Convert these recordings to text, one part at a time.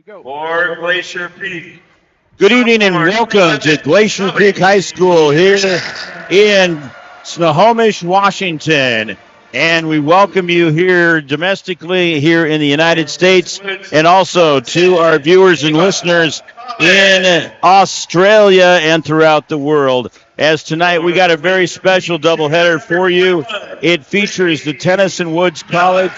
For Glacier Peak. Good evening and welcome to Glacier Peak High School here in Snohomish, Washington. And we welcome you here domestically here in the United States and also to our viewers and listeners in Australia and throughout the world. As tonight we got a very special doubleheader for you. It features the Tenison Woods College.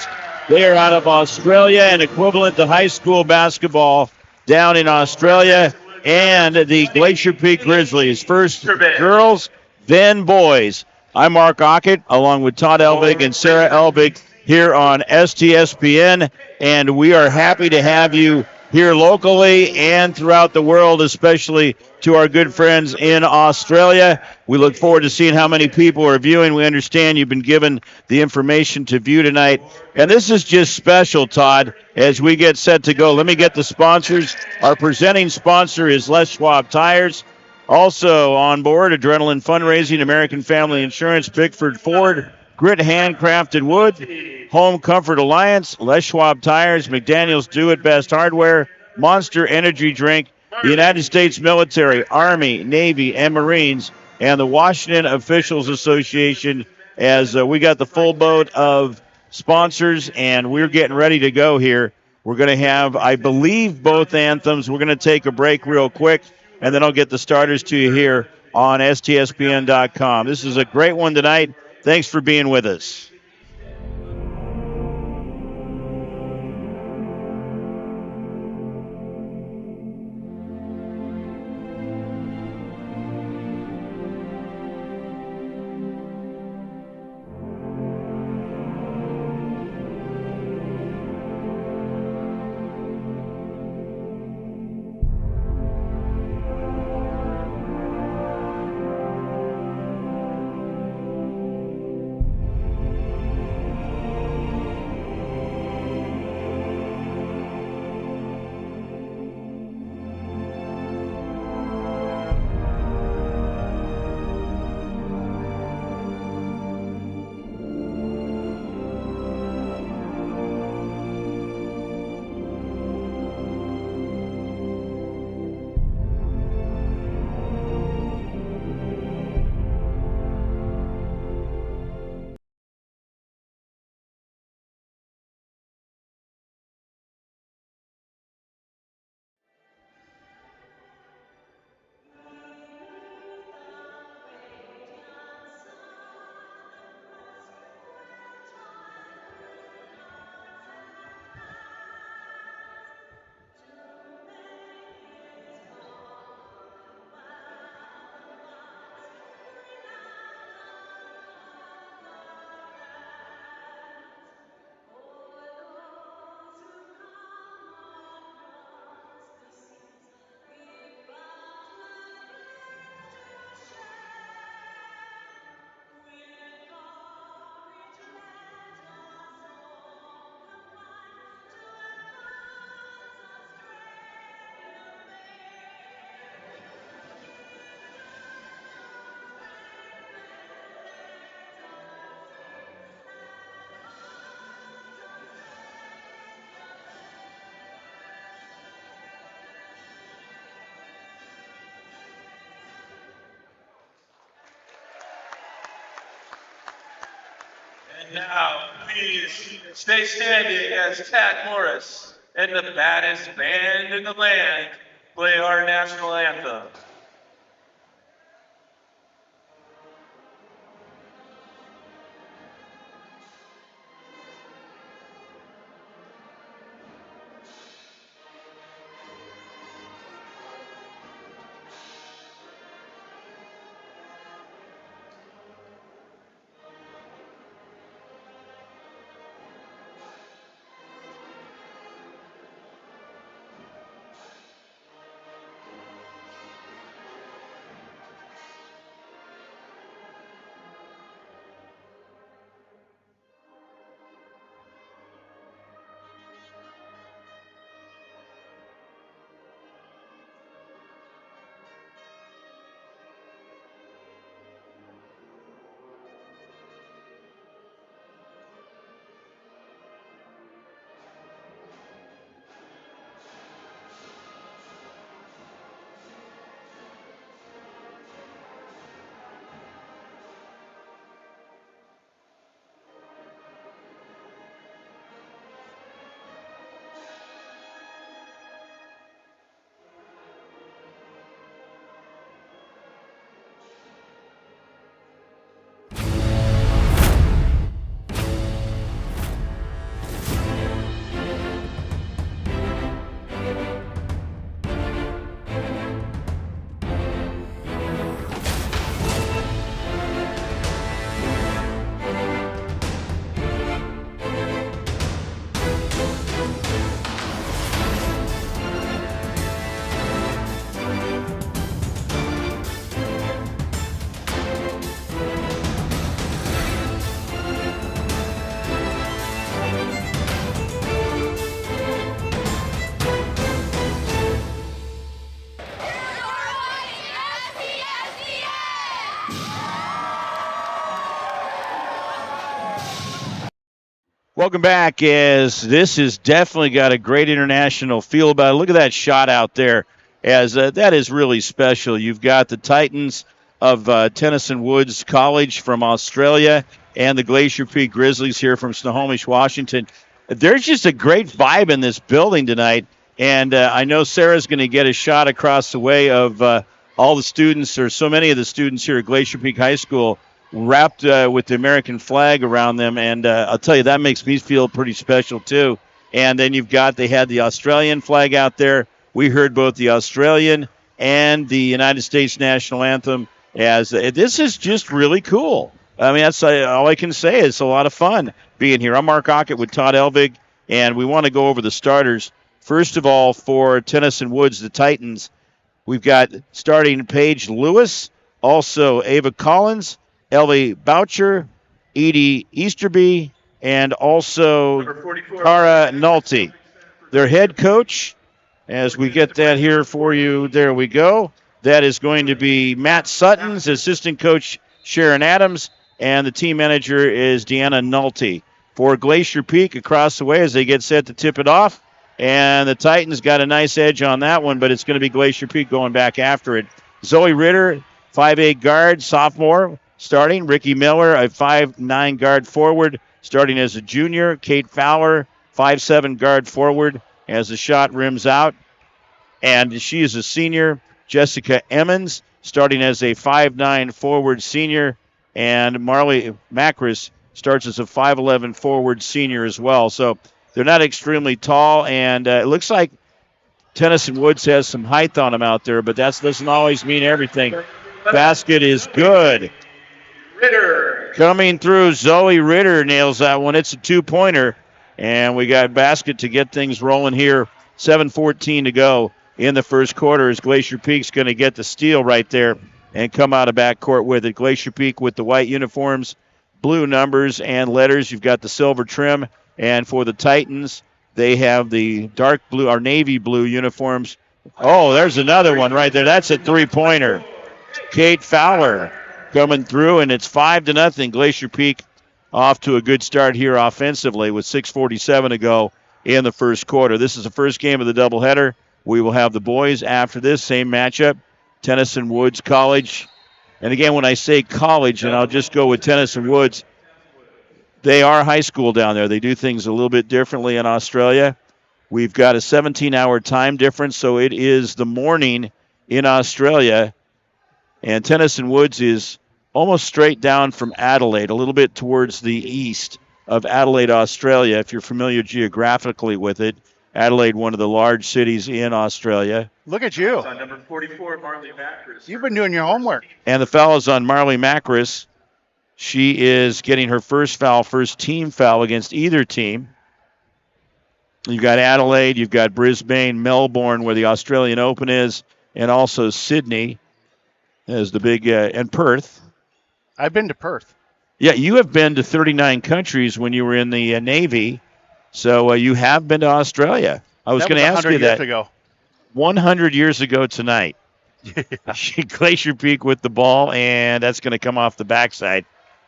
They are out of Australia and equivalent to high school basketball down in Australia, and the Glacier Peak Grizzlies. First girls, then boys. I'm Mark Aucutt, along with Todd Elvig and Sarah Elvig here on STSPN, and we are happy to have you here locally and throughout the world, especially to our good friends in Australia. We look forward to seeing how many people are viewing. We understand you've been given the information to view tonight. And this is just special, Todd, as we get set to go. Let me get the sponsors. Our presenting sponsor is Les Schwab Tires. Also on board, Adrenaline Fundraising, American Family Insurance, Bickford Ford, Grit Handcrafted Wood, Home Comfort Alliance, Les Schwab Tires, McDaniels Do It Best Hardware, Monster Energy Drink, the United States Military, Army, Navy, and Marines, and the Washington Officials Association, as we got the full boat of sponsors, and we're getting ready to go here. We're going to have, I believe, both anthems. We're going to take a break real quick, and then I'll get the starters to you here on STSPN.com. This is a great one tonight. Thanks for being with us. And now, please stay standing as Tad Morris and the baddest band in the land play our national anthem. Welcome back, as this has definitely got a great international feel about it. Look at that shot out there, as that is really special. You've got the Titans of Tenison Woods College from Australia and the Glacier Peak Grizzlies here from Snohomish, Washington. There's just a great vibe in this building tonight, and I know Sarah's going to get a shot across the way of all the students, or so many of the students here at Glacier Peak High School, wrapped with the American flag around them, and I'll tell you, that makes me feel pretty special too. And then they had the Australian flag out there. We heard both the Australian and the United States national anthem. As this is just really cool. I mean, that's all I can say. It's a lot of fun being here. I'm Mark Aucutt with Todd Elvig, and we want to go over the starters. First of all, for Tenison Woods, the Titans, we've got starting Paige Lewis, also Ava Collins, Ellie Boucher, Edie Easterby, and also Cara Nolte. Their head coach, as we get that here for you, there we go. That is going to be Matt Sutton's assistant coach, Sharon Adams, and the team manager is Deanna Nolte. For Glacier Peak, across the way as they get set to tip it off, and the Titans got a nice edge on that one, but it's going to be Glacier Peak going back after it. Zoe Ritter, 5'8" guard, sophomore, starting. Ricky Miller, a 5'9" guard forward, starting as a junior. Kate Fowler, 5'7" guard forward, as the shot rims out. And she is a senior. Jessica Emmons, starting as a 5'9" forward senior. And Marley Macris starts as a 5'11" forward senior as well. So they're not extremely tall, and it looks like Tenison Woods has some height on them out there, but that doesn't always mean everything. Basket is good. Ritter. Coming through, Zoe Ritter nails that one. It's a two-pointer, and we got basket to get things rolling here. 7:14 to go in the first quarter as Glacier Peak's going to get the steal right there and come out of backcourt with it. Glacier Peak with the white uniforms, blue numbers and letters. You've got the silver trim, and for the Titans, they have the dark blue or navy blue uniforms. Oh, there's another one right there. That's a three-pointer. Kate Fowler coming through, and it's 5-0. Glacier Peak off to a good start here offensively with 6:47 to go in the first quarter. This is the first game of the doubleheader. We will have the boys after this, same matchup, Tenison Woods College. And again, when I say college, and I'll just go with Tenison Woods, they are high school down there. They do things a little bit differently in Australia. We've got a 17-hour time difference, so it is the morning in Australia. And Tenison Woods is almost straight down from Adelaide, a little bit towards the east of Adelaide, Australia, if you're familiar geographically with it. Adelaide, one of the large cities in Australia. Look at you. On number 44, Marley Macris. You've been doing your homework. And the foul is on Marley Macris. She is getting her first team foul against either team. You've got Adelaide, you've got Brisbane, Melbourne, where the Australian Open is, and also Sydney as the big, and Perth. I've been to Perth. Yeah, you have been to 39 countries when you were in the Navy, so you have been to Australia. I was going to ask you that. 100 years ago. 100 years ago tonight. Glacier Peak with the ball, and that's going to come off the backside.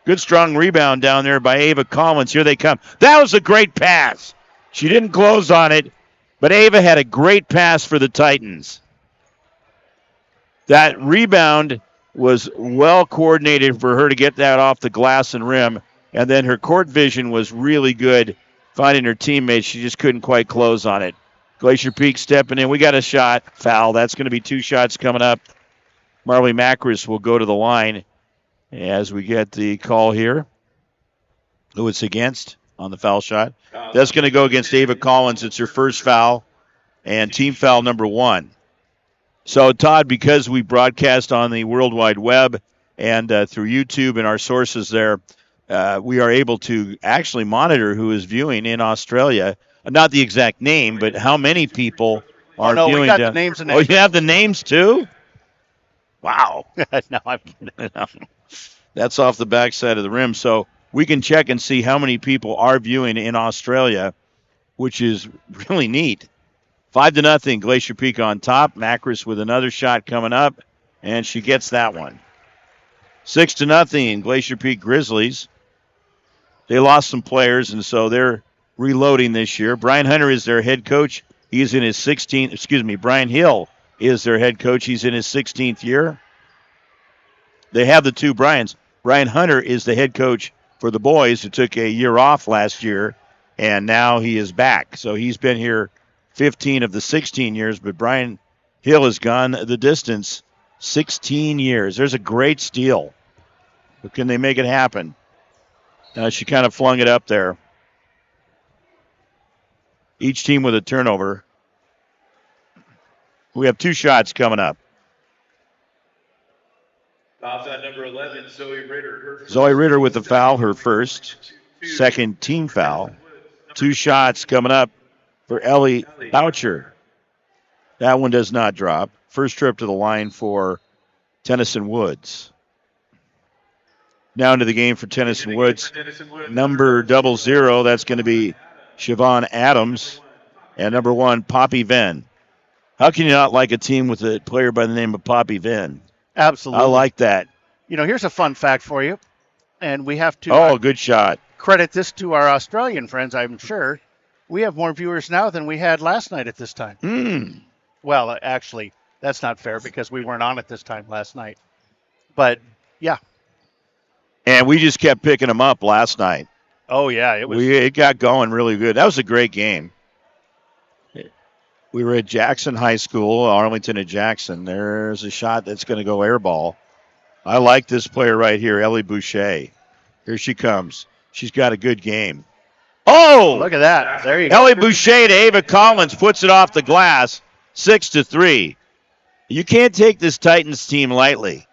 Good strong rebound down there by Ava Collins. Here they come. That was a great pass. She didn't close on it, but Ava had a great pass for the Titans. That rebound was well coordinated for her to get that off the glass and rim, and then her court vision was really good, finding her teammates. She just couldn't quite close on it. Glacier Peak stepping in. We got a shot. Foul. That's going to be two shots coming up. Marley Macris will go to the line as we get the call here. Who it's against on the foul shot. That's going to go against Ava Collins. It's her first foul and team foul number 1. So, Todd, because we broadcast on the World Wide Web and through YouTube and our sources there, we are able to actually monitor who is viewing in Australia. Not the exact name, but how many people are viewing. We got the names and names. Oh, you have the names too? Wow. No, I'm kidding. That's off the backside of the rim. So we can check and see how many people are viewing in Australia, which is really neat. 5-0, Glacier Peak on top. Macris with another shot coming up, and she gets that one. 6-0, Glacier Peak Grizzlies. They lost some players, and so they're reloading this year. Brian Hunter is their head coach. He's in his 16th, Brian Hill is their head coach. He's in his 16th year. They have the two Brians. Brian Hunter is the head coach for the boys who took a year off last year, and now he is back. So he's been here 15 of the 16 years, but Brian Hill has gone the distance 16 years. There's a great steal. But can they make it happen? She kind of flung it up there. Each team with a turnover. We have 2 shots coming up. Fouls on number 11, Zoe Ritter. Zoe Ritter with the foul, her first. Second team foul. 2 shots coming up for Ellie Boucher. That one does not drop. First trip to the line for Tenison Woods. Now into the game for Tenison Woods. Number 00, that's going to be Siobhan Adams. And number 1, Poppy Venn. How can you not like a team with a player by the name of Poppy Venn? Absolutely. I like that. Here's a fun fact for you, and we have to good shot. credit this to our Australian friends, I'm sure. We have more viewers now than we had last night at this time. Well, actually, that's not fair because we weren't on at this time last night. But, yeah. And we just kept picking them up last night. Oh, yeah. It got going really good. That was a great game. We were at Jackson High School, Arlington and Jackson. There's a shot that's going to go air ball. I like this player right here, Ellie Boucher. Here she comes. She's got a good game. Oh! Look at that. There you go. Ellie Boucher to Ava Collins puts it off the glass, 6-3. You can't take this Titans team lightly.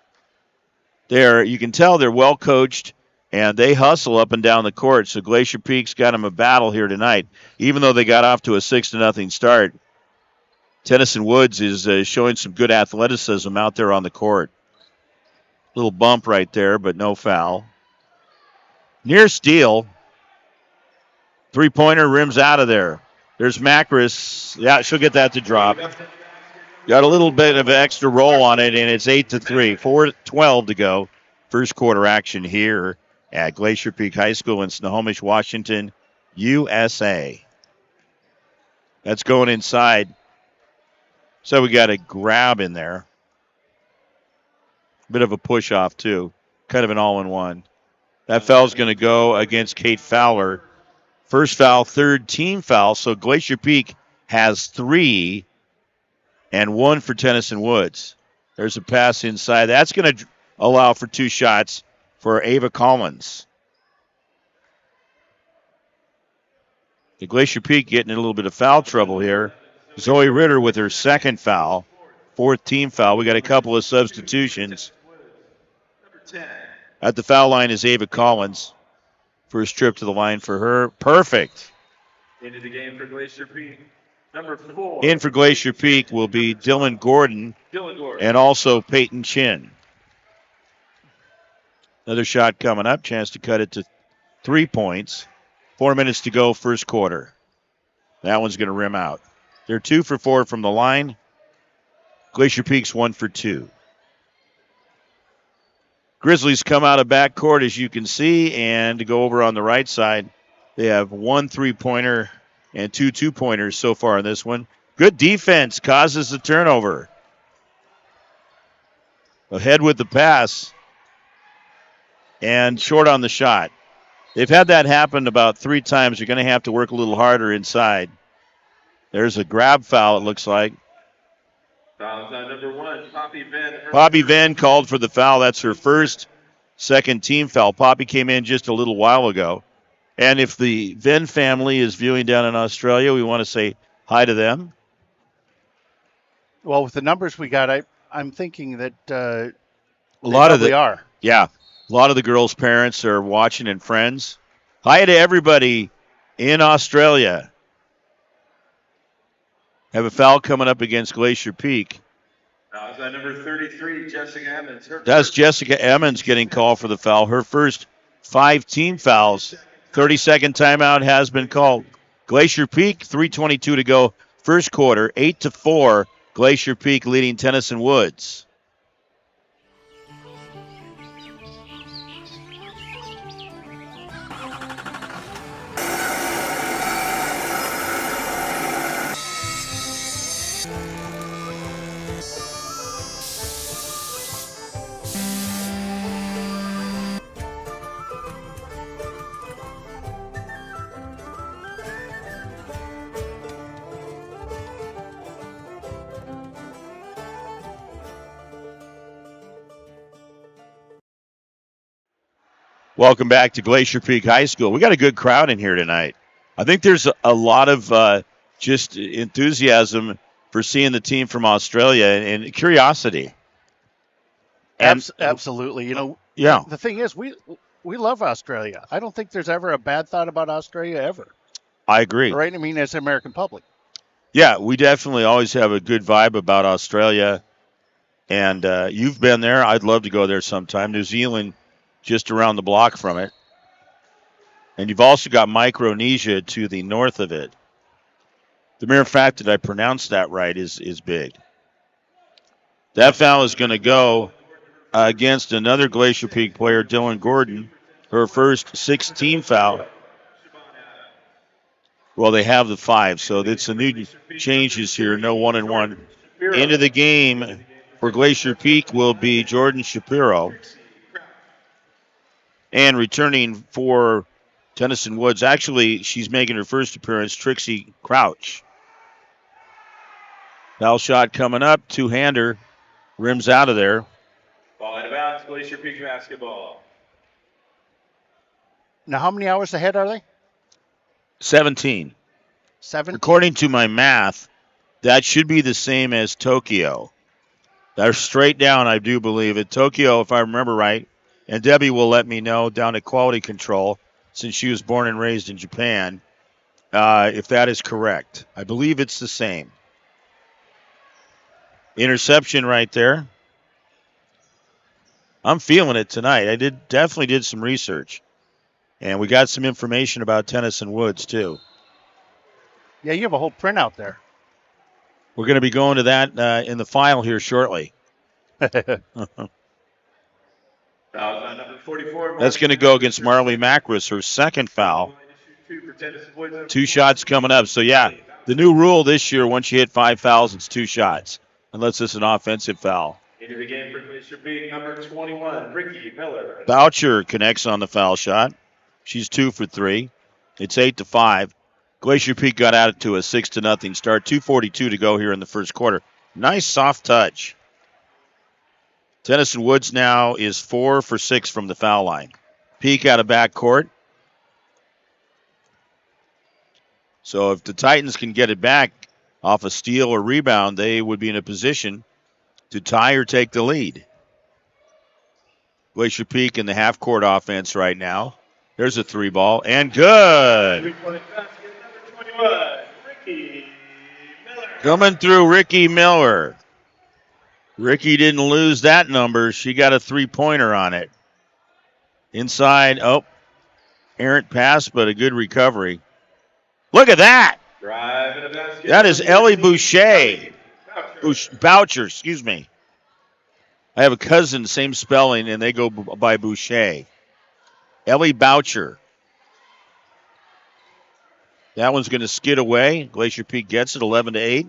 You can tell they're well coached, and they hustle up and down the court. So Glacier Peak's got them a battle here tonight, even though they got off to a 6-0 start. Tenison Woods is showing some good athleticism out there on the court. Little bump right there, but no foul. Near steal. 3-pointer rims out of there. There's Macris. Yeah, she'll get that to drop. Got a little bit of an extra roll on it, and it's 8-3. 4:12 to go. First quarter action here at Glacier Peak High School in Snohomish, Washington, USA. That's going inside. So we got a grab in there. Bit of a push off, too. Kind of an all-in-one. That foul's going to go against Kate Fowler. First foul, third team foul. So Glacier Peak has 3 and 1 for Tenison Woods. There's a pass inside. That's going to allow for 2 shots for Ava Collins. The Glacier Peak getting in a little bit of foul trouble here. Zoe Ritter with her second foul, 4th team foul. We got a couple of substitutions. At the foul line is Ava Collins. First trip to the line for her. Perfect. Into the game for Glacier Peak. Number 4. In for Glacier Peak will be Dylan Gordon and also Peyton Chin. Another shot coming up. Chance to cut it to 3 points. 4 minutes to go, first quarter. That one's going to rim out. They're 2 for 4 from the line. Glacier Peak's 1 for 2. Grizzlies come out of backcourt, as you can see, and to go over on the right side, they have 1 3-pointer and 2 2-pointers so far in this one. Good defense causes the turnover. Ahead with the pass and short on the shot. They've had that happen about 3 times. You're going to have to work a little harder inside. There's a grab foul, it looks like. Foul's on number 1, Poppy Venn. Poppy Venn called for the foul. That's her first, second team foul. Poppy came in just a little while ago. And if the Venn family is viewing down in Australia, we want to say hi to them. Well, with the numbers we got, I'm thinking that a lot of are. Yeah, a lot of the girls' parents are watching and friends. Hi to everybody in Australia. Have a foul coming up against Glacier Peak. Foul's on number 33, Jessica Emmons. That's Jessica Emmons getting called for the foul. Her first 5 team fouls. 30-second timeout has been called. Glacier Peak, 3:22 to go. First quarter, 8-4. Glacier Peak leading Tenison Woods. Welcome back to Glacier Peak High School. We got a good crowd in here tonight. I think there's a lot of just enthusiasm for seeing the team from Australia and curiosity. And Absolutely. You know, yeah, the thing is, we love Australia. I don't think there's ever a bad thought about Australia ever. I agree. Right? I mean, as the American public. Yeah, we definitely always have a good vibe about Australia. And you've been there. I'd love to go there sometime. New Zealand, just around the block from it. And you've also got Micronesia to the north of it. The mere fact that I pronounced that right is big. That foul is going to go against another Glacier Peak player, Dylan Gordon, her first 6-team foul. Well, they have the 5, so it's a new changes here. No 1-and-1. Into the game for Glacier Peak will be Jordan Shapiro. And returning for Tenison Woods, actually, she's making her first appearance, Trixie Crouch. Foul shot coming up, two-hander, rims out of there. Ball out of bounds, Glacier Peak basketball. Now, how many hours ahead are they? 17. 7? According to my math, that should be the same as Tokyo. They're straight down, I do believe it. Tokyo, if I remember right, and Debbie will let me know down at Quality Control, since she was born and raised in Japan, if that is correct. I believe it's the same. Interception right there. I'm feeling it tonight. I definitely did some research. And we got some information about Tenison Woods, too. Yeah, you have a whole printout there. We're going to be going to that in the file here shortly. Number 44. That's going to go against Marley Macris, her second foul. 2 shots coming up. So, yeah, the new rule this year, once you hit 5 fouls, it's 2 shots, unless it's an offensive foul. Into the game for Glacier Peak, number 21, Ricky Miller. Boucher connects on the foul shot. She's 2 for 3. It's 8-5. Glacier Peak got out to a 6-0 start. 2:42 to go here in the first quarter. Nice soft touch. Tenison Woods now is 4 for 6 from the foul line. Peak out of backcourt. So if the Titans can get it back off a steal or rebound, they would be in a position to tie or take the lead. Glacier Peak in the half-court offense right now. There's a 3-ball, and good. 3-point basket, number 21, Ricky Miller. Coming through Ricky Miller. Ricky didn't lose that number. She got a 3-pointer on it. Inside, errant pass, but a good recovery. Look at that. Drive in the basket. That is Ellie Boucher. Boucher, excuse me. I have a cousin, same spelling, and they go by Boucher. Ellie Boucher. That one's going to skid away. Glacier Peak gets it 11-8.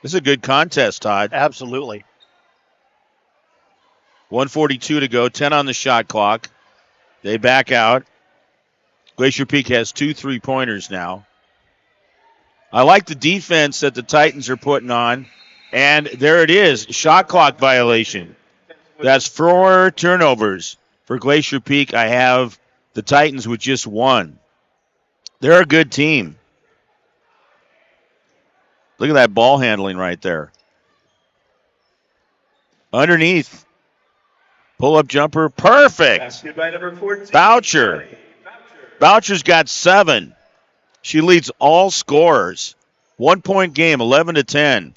This is a good contest, Todd. Absolutely. 1:42 to go, 10 on the shot clock. They back out. Glacier Peak has 2 3-pointers now. I like the defense that the Titans are putting on. And there it is, shot clock violation. That's 4 turnovers. For Glacier Peak, I have the Titans with just 1. They're a good team. Look at that ball handling right there. Underneath. Pull-up jumper, perfect. Basket by number 14. Boucher. Boucher's got 7. She leads all scorers. 1-point game, 11-10.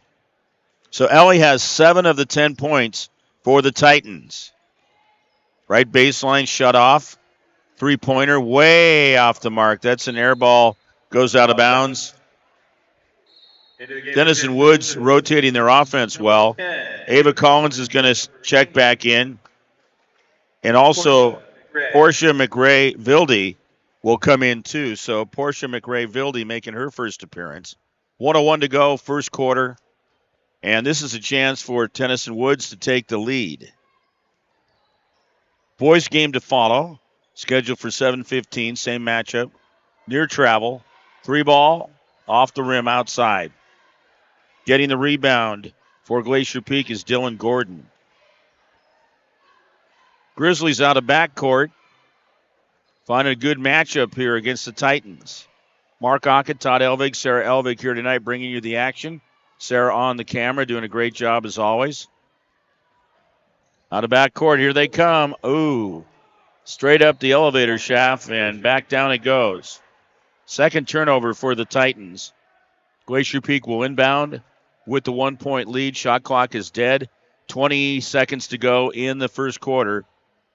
So Ellie has 7 of the 10 points for the Titans. Right baseline shut off. 3-pointer way off the mark. That's an air ball. Goes out of bounds. Tenison Woods rotating their offense well. Ava Collins is going to check back in. And also Portia McRae-Vildy will come in too. So Portia McRae-Vildy making her first appearance. 1:01 to go, first quarter. And this is a chance for Tenison Woods to take the lead. Boys game to follow. Scheduled for 7:15, same matchup. Near travel. 3-ball, off the rim, outside. Getting the rebound for Glacier Peak is Dylan Gordon. Grizzlies out of backcourt. Finding a good matchup here against the Titans. Mark Aucutt, Todd Elvig, Sarah Elvig here tonight bringing you the action. Sarah on the camera doing a great job as always. Out of backcourt, here they come. Ooh, straight up the elevator shaft and back down it goes. Second turnover for the Titans. Glacier Peak will inbound with the 1-point lead. Shot clock is dead. 20 seconds to go in the first quarter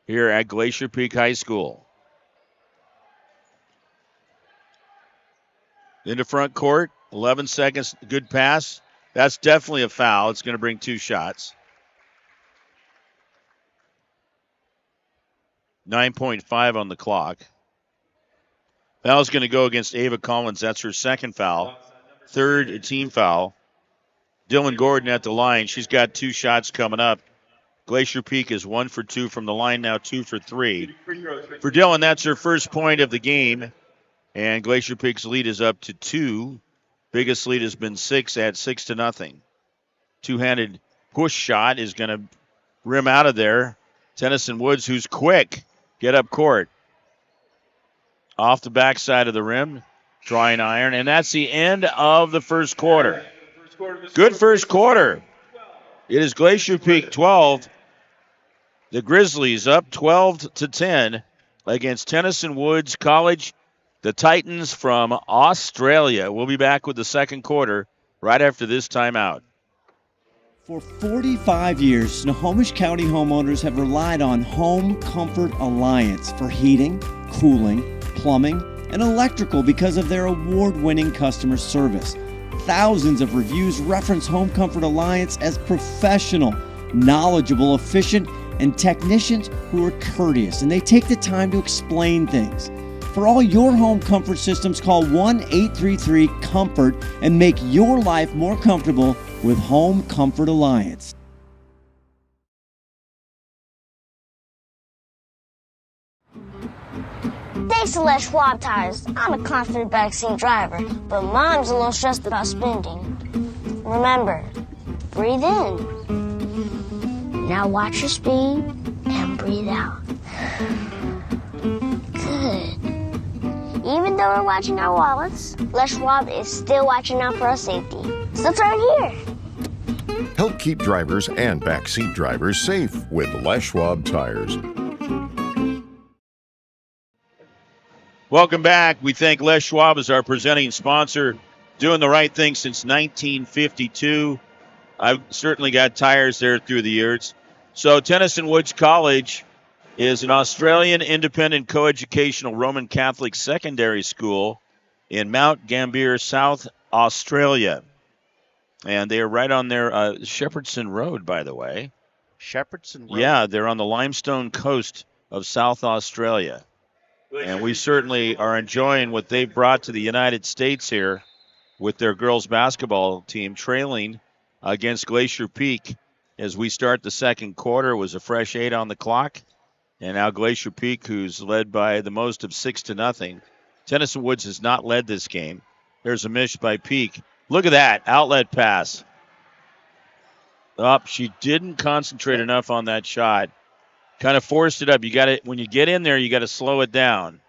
here at Glacier Peak High School. Into front court, 11 seconds, good pass. That's definitely a foul. It's going to bring 2 shots. 9.5 on the clock. Foul's going to go against Ava Collins. That's her second foul. Third team foul. Dylan Gordon at the line. She's got 2 shots coming up. Glacier Peak is 1 for 2 from the line now, 2 for 3. For Dylan, that's her first point of the game. And Glacier Peak's lead is up to 2. Biggest lead has been 6 at 6-0. Two-handed push shot is going to rim out of there. Tenison Woods, who's quick, get up court. Off the backside of the rim, drawing iron. And that's the end of the first quarter. Good first quarter. It is Glacier Peak 12. The Grizzlies up 12-10 against Tenison Woods College. The Titans from Australia. We'll be back with the second quarter right after this timeout. For 45 years, Snohomish County homeowners have relied on Home Comfort Alliance for heating, cooling, plumbing, and electrical because of their award-winning customer service. Thousands of reviews reference Home Comfort Alliance as professional, knowledgeable, efficient, and technicians who are courteous, and they take the time to explain things. For all your home comfort systems, call 1-833-COMFORT and make your life more comfortable with Home Comfort Alliance. Thanks to Les Schwab Tires, I'm a confident backseat driver, but Mom's a little stressed about spending. Remember, breathe in. Now watch your speed and breathe out. Good. Even though we're watching our wallets, Les Schwab is still watching out for our safety. So it's right here. Help keep drivers and backseat drivers safe with Les Schwab Tires. Welcome back. We thank Les Schwab as our presenting sponsor, doing the right thing since 1952. I've certainly got tires there through the years. So Tenison Woods College is an Australian independent coeducational Roman Catholic secondary school in Mount Gambier, South Australia. And they are right on their Shepherdson Road, by the way. Shepherdson Road? Yeah, they're on the limestone coast of South Australia. And we certainly are enjoying what they've brought to the United States here with their girls basketball team trailing against Glacier Peak as we start the second quarter. It was a fresh 8 on the clock. And now Glacier Peak, who's led by the most of 6-0. Tenison Woods has not led this game. There's a miss by Peak. Look at that outlet pass. She didn't concentrate enough on that shot. Kind of forced it up. You got to, when you get in there, you got to slow it down.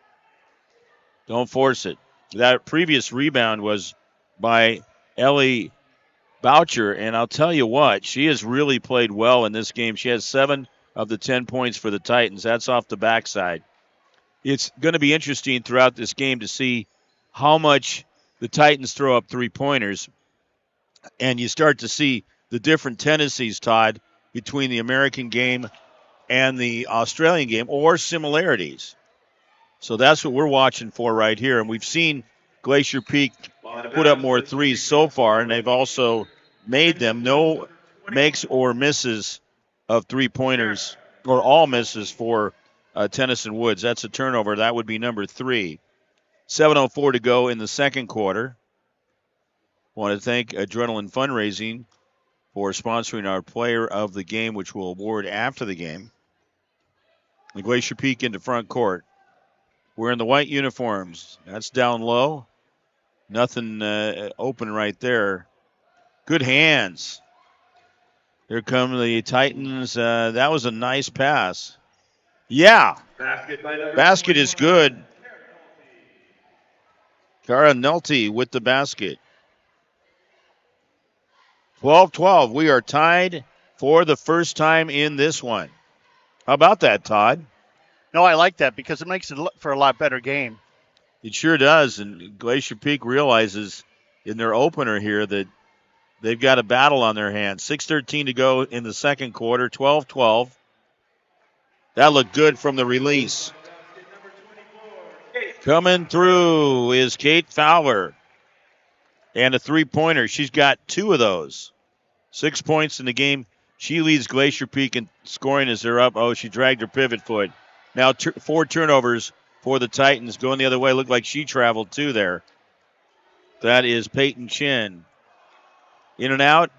Don't force it. That previous rebound was by Ellie Boucher, and I'll tell you what, she has really played well in this game. She has 7 of the 10 points for the Titans. That's off the backside. It's going to be interesting throughout this game to see how much the Titans throw up three-pointers, and you start to see the different tendencies, Todd, between the American game and the Australian game, or similarities. So that's what we're watching for right here. And we've seen Glacier Peak put up more threes so far, and they've also made them. No makes or misses of three-pointers, or all misses for Tenison Woods. That's a turnover. That would be number 3. 7:04 to go in the second quarter. Want to thank Adrenaline Fundraising for sponsoring our player of the game, which we'll award after the game. The Glacier Peak into front court. We're in the white uniforms. That's down low. Nothing open right there. Good hands. Here come the Titans. That was a nice pass. Yeah. Basket is good. Cara Nelty with the basket. 12-12. We are tied for the first time in this one. How about that, Todd? No, I like that because it makes it for a lot better game. It sure does. And Glacier Peak realizes in their opener here that they've got a battle on their hands. 6:13 to go in the second quarter. 12-12. That looked good from the release. Coming through is Kate Fowler. And a three-pointer. She's got 2 of those. 6 points in the game. She leads Glacier Peak in scoring as they're up. Oh, she dragged her pivot foot. Now 4 turnovers for the Titans. Going the other way. Looked like she traveled too there. That is Peyton Chin. In and out.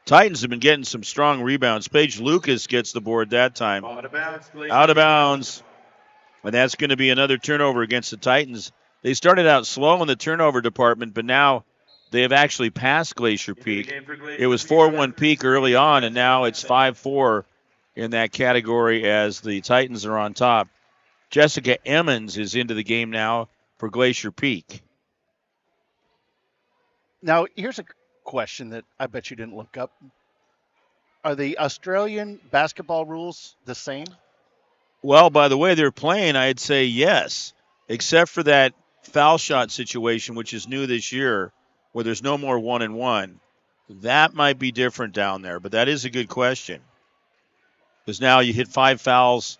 Titans have been getting some strong rebounds. Paige Lucas gets the board that time. Out of bounds. And that's going to be another turnover against the Titans. They started out slow in the turnover department, but now they have actually passed Glacier Peak. It was 4-1 Peak early on, and now it's 5-4 in that category as the Titans are on top. Jessica Emmons is into the game now for Glacier Peak. Now, here's a question that I bet you didn't look up. Are the Australian basketball rules the same? Well, by the way they're playing, I'd say yes, except for that foul shot situation, which is new this year, where there's no more 1-and-1. That might be different down there, but that is a good question. Because now you hit 5 fouls,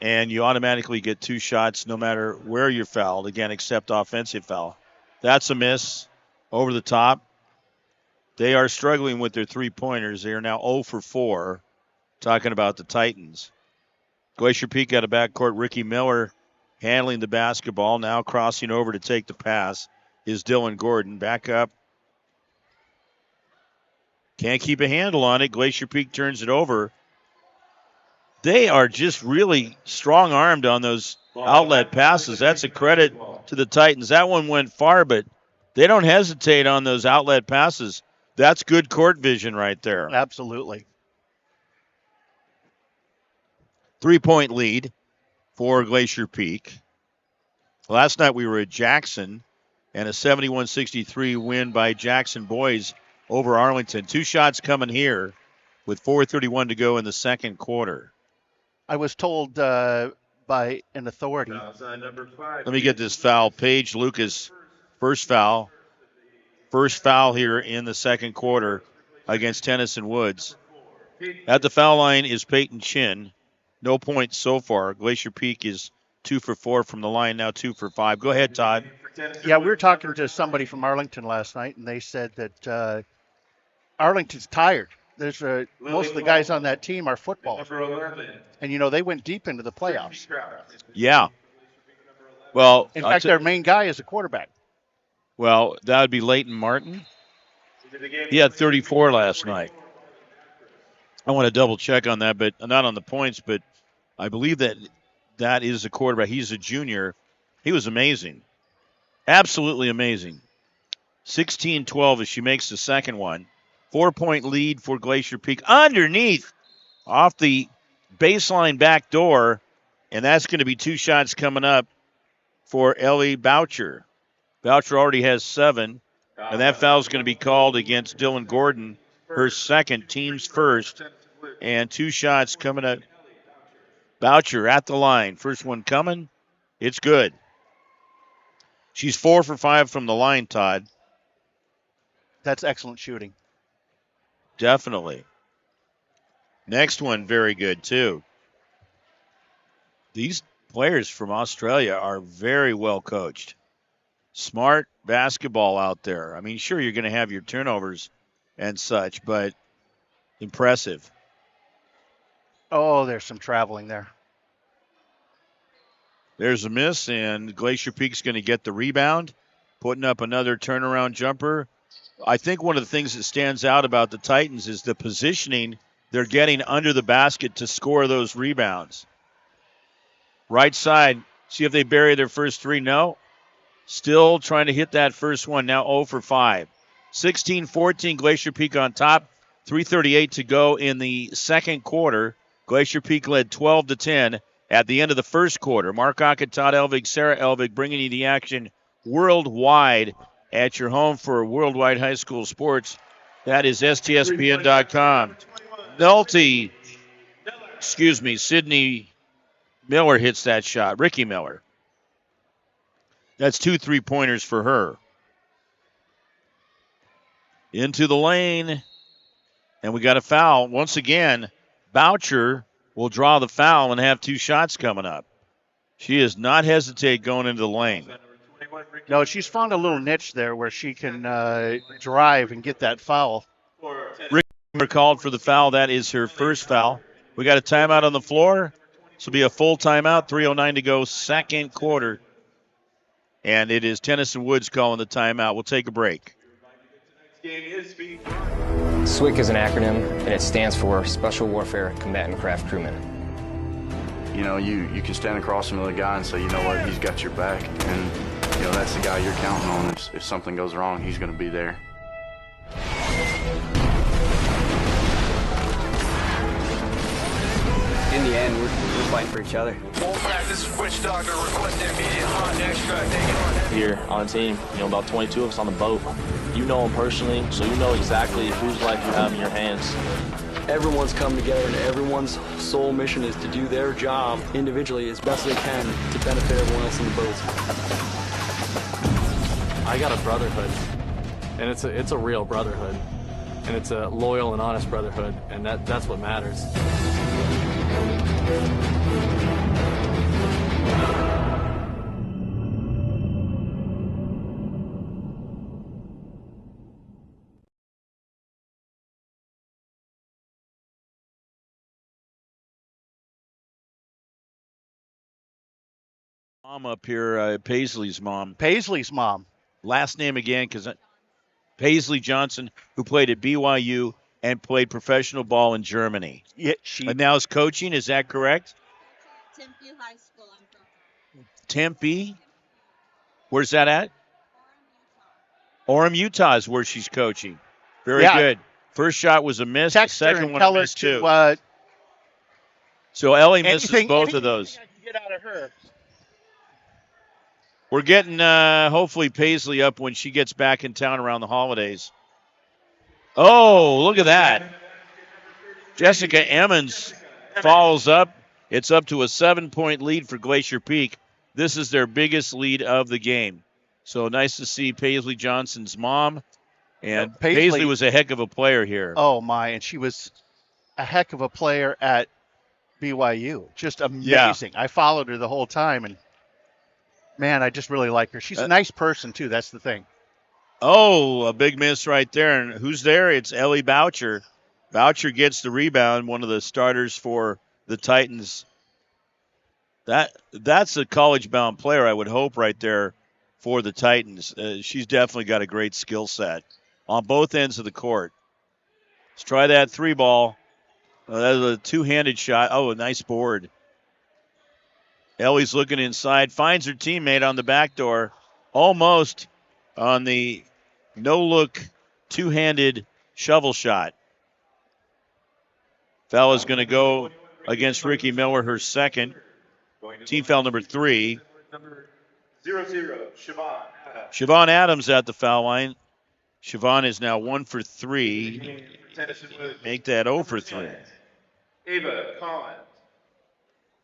and you automatically get 2 shots no matter where you're fouled, again, except offensive foul. That's a miss over the top. They are struggling with their three-pointers. They are now 0 for 4, talking about the Titans. Glacier Peak got a backcourt. Ricky Miller handling the basketball. Now crossing over to take the pass is Dylan Gordon. Back up. Can't keep a handle on it. Glacier Peak turns it over. They are just really strong-armed on those outlet passes. That's a credit to the Titans. That one went far, but they don't hesitate on those outlet passes. That's good court vision right there. Absolutely. 3-point lead for Glacier Peak. Last night we were at Jackson, and a 71-63 win by Jackson boys over Arlington. 2 shots coming here with 4:31 to go in the second quarter. I was told by an authority. Let me get this foul. Paige Lucas, first foul. First foul here in the second quarter against Tenison Woods. At the foul line is Peyton Chin. No points so far. Glacier Peak is 2 for 4 from the line, now 2 for 5. Go ahead, Todd. Yeah, we were talking to somebody from Arlington last night, and they said that Arlington's tired. There's most of the guys on that team are football. And, you know, they went deep into the playoffs. Yeah. Well, in fact, their main guy is a quarterback. Well, that would be Leighton Martin. He had 34 last night. I want to double check on that, but not on the points, but I believe that is a quarterback. He's a junior. He was amazing. Absolutely amazing. 16-12 as she makes the second one. 4-point lead for Glacier Peak. Underneath, off the baseline back door, and that's going to be 2 shots coming up for Ellie Boucher. Boucher already has 7, and that foul is going to be called against Dylan Gordon, her second, team's first, and 2 shots coming up. Boucher at the line. First one coming. It's good. She's 4 for 5 from the line, Todd. That's excellent shooting. Definitely. Next one, very good, too. These players from Australia are very well coached. Smart basketball out there. I mean, sure, you're going to have your turnovers and such, but impressive. Oh, there's some traveling there. There's a miss, and Glacier Peak's going to get the rebound, putting up another turnaround jumper. I think one of the things that stands out about the Titans is the positioning they're getting under the basket to score those rebounds. Right side, see if they bury their first 3. No. Still trying to hit that first one, now 0 for 5. 16-14, Glacier Peak on top. 3:38 to go in the second quarter. Glacier Peak led 12-10 at the end of the first quarter. Mark Aucutt, Todd Elvig, Sarah Elvig bringing you the action worldwide at your home for worldwide high school sports. That is STSPN.com. Sydney Miller hits that shot. Ricky Miller. That's 2 3-pointers for her. Into the lane. And we got a foul. Once again, Boucher will draw the foul and have 2 shots coming up. She does not hesitate going into the lane. No, she's found a little niche there where she can drive and get that foul. Ricky called for the foul. That is her first foul. We got a timeout on the floor. This will be a full timeout. 3:09 to go, second quarter. And it is Tenison Woods calling the timeout. We'll take a break. SWCC is an acronym, and it stands for Special Warfare Combatant Craft Crewman. You know, you can stand across from the guy and say, you know what, he's got your back. And, you know, that's the guy you're counting on. If something goes wrong, he's going to be there. In the end, we're fighting for each other. This is Witch Doctor requesting immediate hot extract. Here on the team, about 22 of us on the boat. You know them personally, so you know exactly whose life you have in your hands. Everyone's come together, and everyone's sole mission is to do their job individually as best they can to benefit everyone else in the boat. I got a brotherhood, and it's a real brotherhood, and it's a loyal and honest brotherhood, and that's what matters. Mom up here, Paisley's mom. Paisley's mom. Last name again, because Paisley Johnson, who played at BYU and played professional ball in Germany. Yeah, and now is coaching, is that correct? Tempe High School. Tempe? Where's that at? Orem, Utah is where she's coaching. Very good. First shot was a miss. Text the second one tell a miss too. So Ellie misses both of those. I can get out of her. We're getting, hopefully, Paisley up when she gets back in town around the holidays. Oh, look at that. Jessica Emmons follows up. It's up to a 7-point lead for Glacier Peak. This is their biggest lead of the game. So nice to see Paisley Johnson's mom. And Paisley was a heck of a player here. Oh, my. And she was a heck of a player at BYU. Just amazing. Yeah. I followed her the whole time, and man, I just really like her. She's a nice person, too. That's the thing. Oh, a big miss right there. And who's there? It's Ellie Boucher. Boucher gets the rebound, one of the starters for the Titans. That's a college-bound player, I would hope, right there for the Titans. She's definitely got a great skill set on both ends of the court. Let's try that 3-ball. That's a two-handed shot. Oh, a nice board. Ellie's looking inside, finds her teammate on the back door, almost on the no-look two-handed shovel shot. Foul is going to go against Ricky Miller, her second. Team foul number 3. Number 00, Siobhan. Siobhan Adams at the foul line. Siobhan is now 1 for 3. Make that 0 for 3. Ava Collins.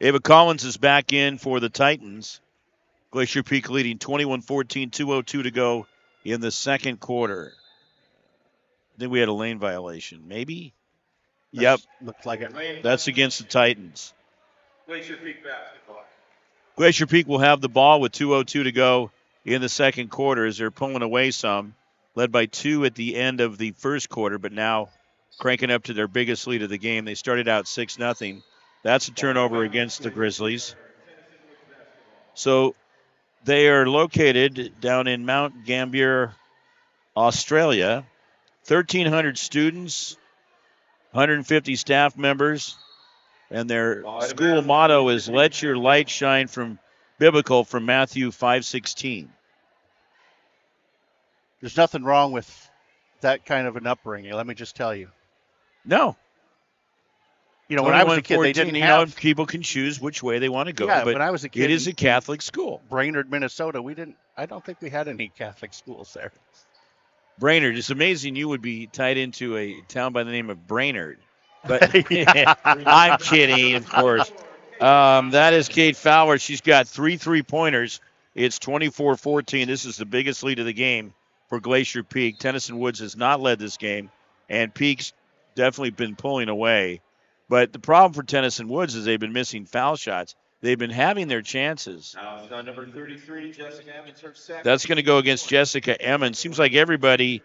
Ava Collins is back in for the Titans. Glacier Peak leading 21-14, 2:02 to go in the second quarter. I think we had a lane violation. Maybe? Yep. Looks like it. That's against the Titans. Glacier Peak basketball. Glacier Peak will have the ball with 2:02 to go in the second quarter as they're pulling away some. Led by 2 at the end of the first quarter, but now cranking up to their biggest lead of the game. They started out 6-0. That's a turnover against the Grizzlies. So they are located down in Mount Gambier, Australia. 1,300 students, 150 staff members, and their school motto is "Let your light shine," from biblical from Matthew 5:16. There's nothing wrong with that kind of an upbringing, let me just tell you. No. You know, when I was a kid, they 21-14, didn't have. people can choose which way they want to go. Yeah, but when I was a kid, it is a Catholic school. Brainerd, Minnesota. I don't think we had any Catholic schools there. Brainerd. It's amazing you would be tied into a town by the name of Brainerd. But I'm kidding, of course. That is Kate Fowler. She's got 3 3-pointers. It's 24-14. This is the biggest lead of the game for Glacier Peak. Tenison Woods has not led this game, and Peak's definitely been pulling away. But the problem for Tenison Woods is they've been missing foul shots. They've been having their chances. Number 33, Jessica Emmons, her second. That's going to go against Jessica Emmons. Seems like everybody,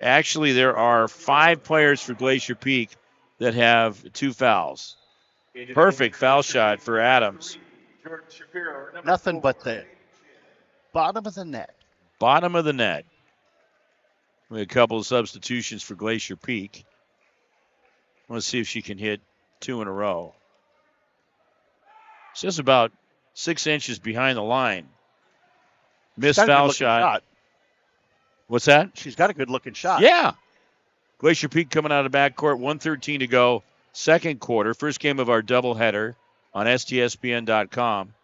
actually there are 5 players for Glacier Peak that have 2 fouls. Perfect foul shot for Adams. Nothing but the bottom of the net. Bottom of the net. A couple of substitutions for Glacier Peak. Let's see if she can hit 2 in a row. It's just about 6 inches behind the line. Missed foul shot. What's that? She's got a good-looking shot. Yeah. Glacier Peak coming out of the backcourt, 1:13 to go, second quarter. First game of our doubleheader on STSPN.com.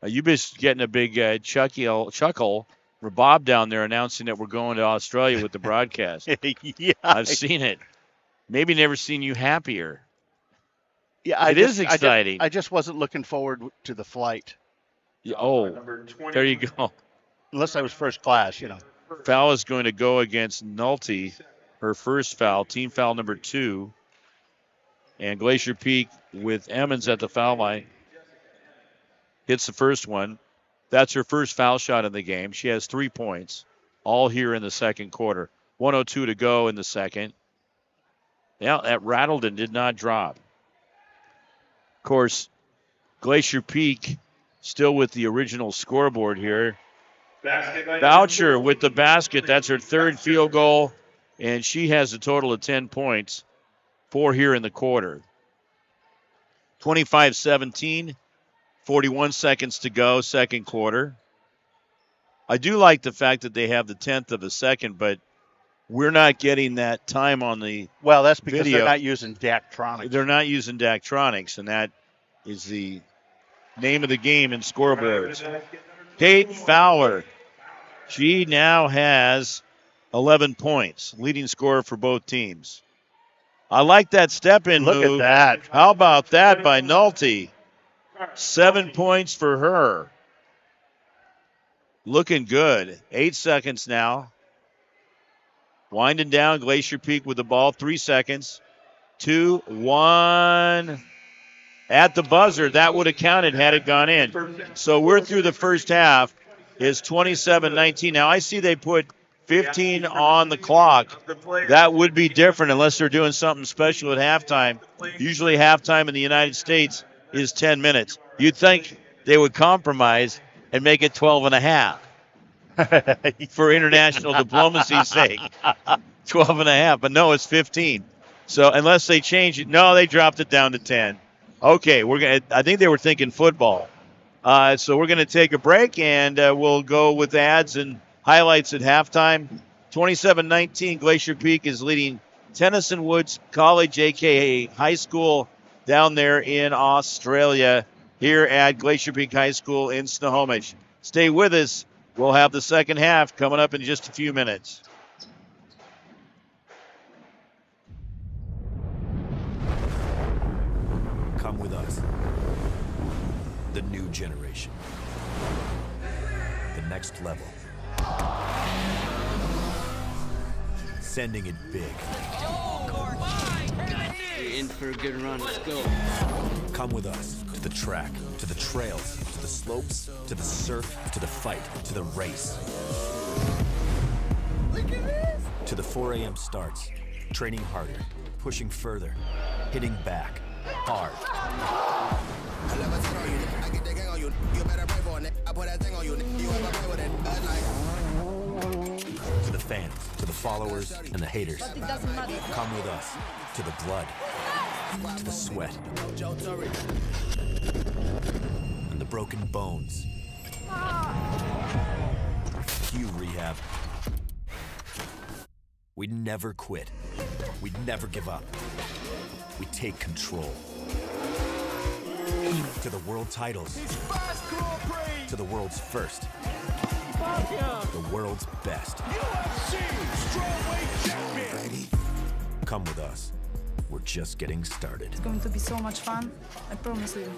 You've been getting a big chuckle for Bob down there announcing that we're going to Australia with the broadcast. Yeah. I've seen it. Maybe never seen you happier. Yeah, it is exciting. I just wasn't looking forward to the flight. Oh, there you go. Unless I was first class, you know. Foul is going to go against Nolte, her first foul, team foul number 2. And Glacier Peak with Emmons at the foul line. Hits the first one. That's her first foul shot in the game. She has 3 points, all here in the second quarter. 1:02 to go in the second. Yeah, that rattled and did not drop. Of course, Glacier Peak still with the original scoreboard here. Boucher with the basket. That's her third field goal, and she has a total of 10 points, 4 here in the quarter. 25-17, 41 seconds to go, second quarter. I do like the fact that they have the 10th of a second, but we're not getting that time on the Well, that's because video. they're not using Daktronics. They're not using Daktronics, and that is the name of the game in scoreboards. Kate Fowler. She now has 11 points, leading scorer for both teams. I like that step-in move. Look at that. How about that by Nolte? 7 points for her. Looking good. 8 seconds now. Winding down, Glacier Peak with the ball. 3 seconds. 2, 1. At the buzzer, that would have counted had it gone in. So we're through the first half. It's 27-19. Now, I see they put 15 on the clock. That would be different unless they're doing something special at halftime. Usually halftime in the United States is 10 minutes. You'd think they would compromise and make it 12 and a half for international diplomacy's sake. 12 and a half, but no, it's 15. So unless they change it, no, they dropped it down to 10. Okay, I think they were thinking football. So we're going to take a break, and we'll go with ads and highlights at halftime. 27-19, Glacier Peak is leading Tenison Woods College, a.k.a. high school, down there in Australia, here at Glacier Peak High School in Snohomish. Stay with us. We'll have the second half coming up in just a few minutes. Come with us. The new generation. The next level. Sending it big. You're in for a good run. Let's go. Come with us to the track, to the trails, to the slopes, to the surf, to the fight, to the race. Look at this. To the 4 a.m. starts, training harder, pushing further, hitting back, hard. To the fans, to the followers, and the haters. Come with us to the blood, to the sweat, and the broken bones. Cue rehab. We'd never quit. We'd never give up. we take control. To the world titles. To the world's first. The world's best. Ready? Come with us. We're just getting started. It's going to be so much fun, I promise you.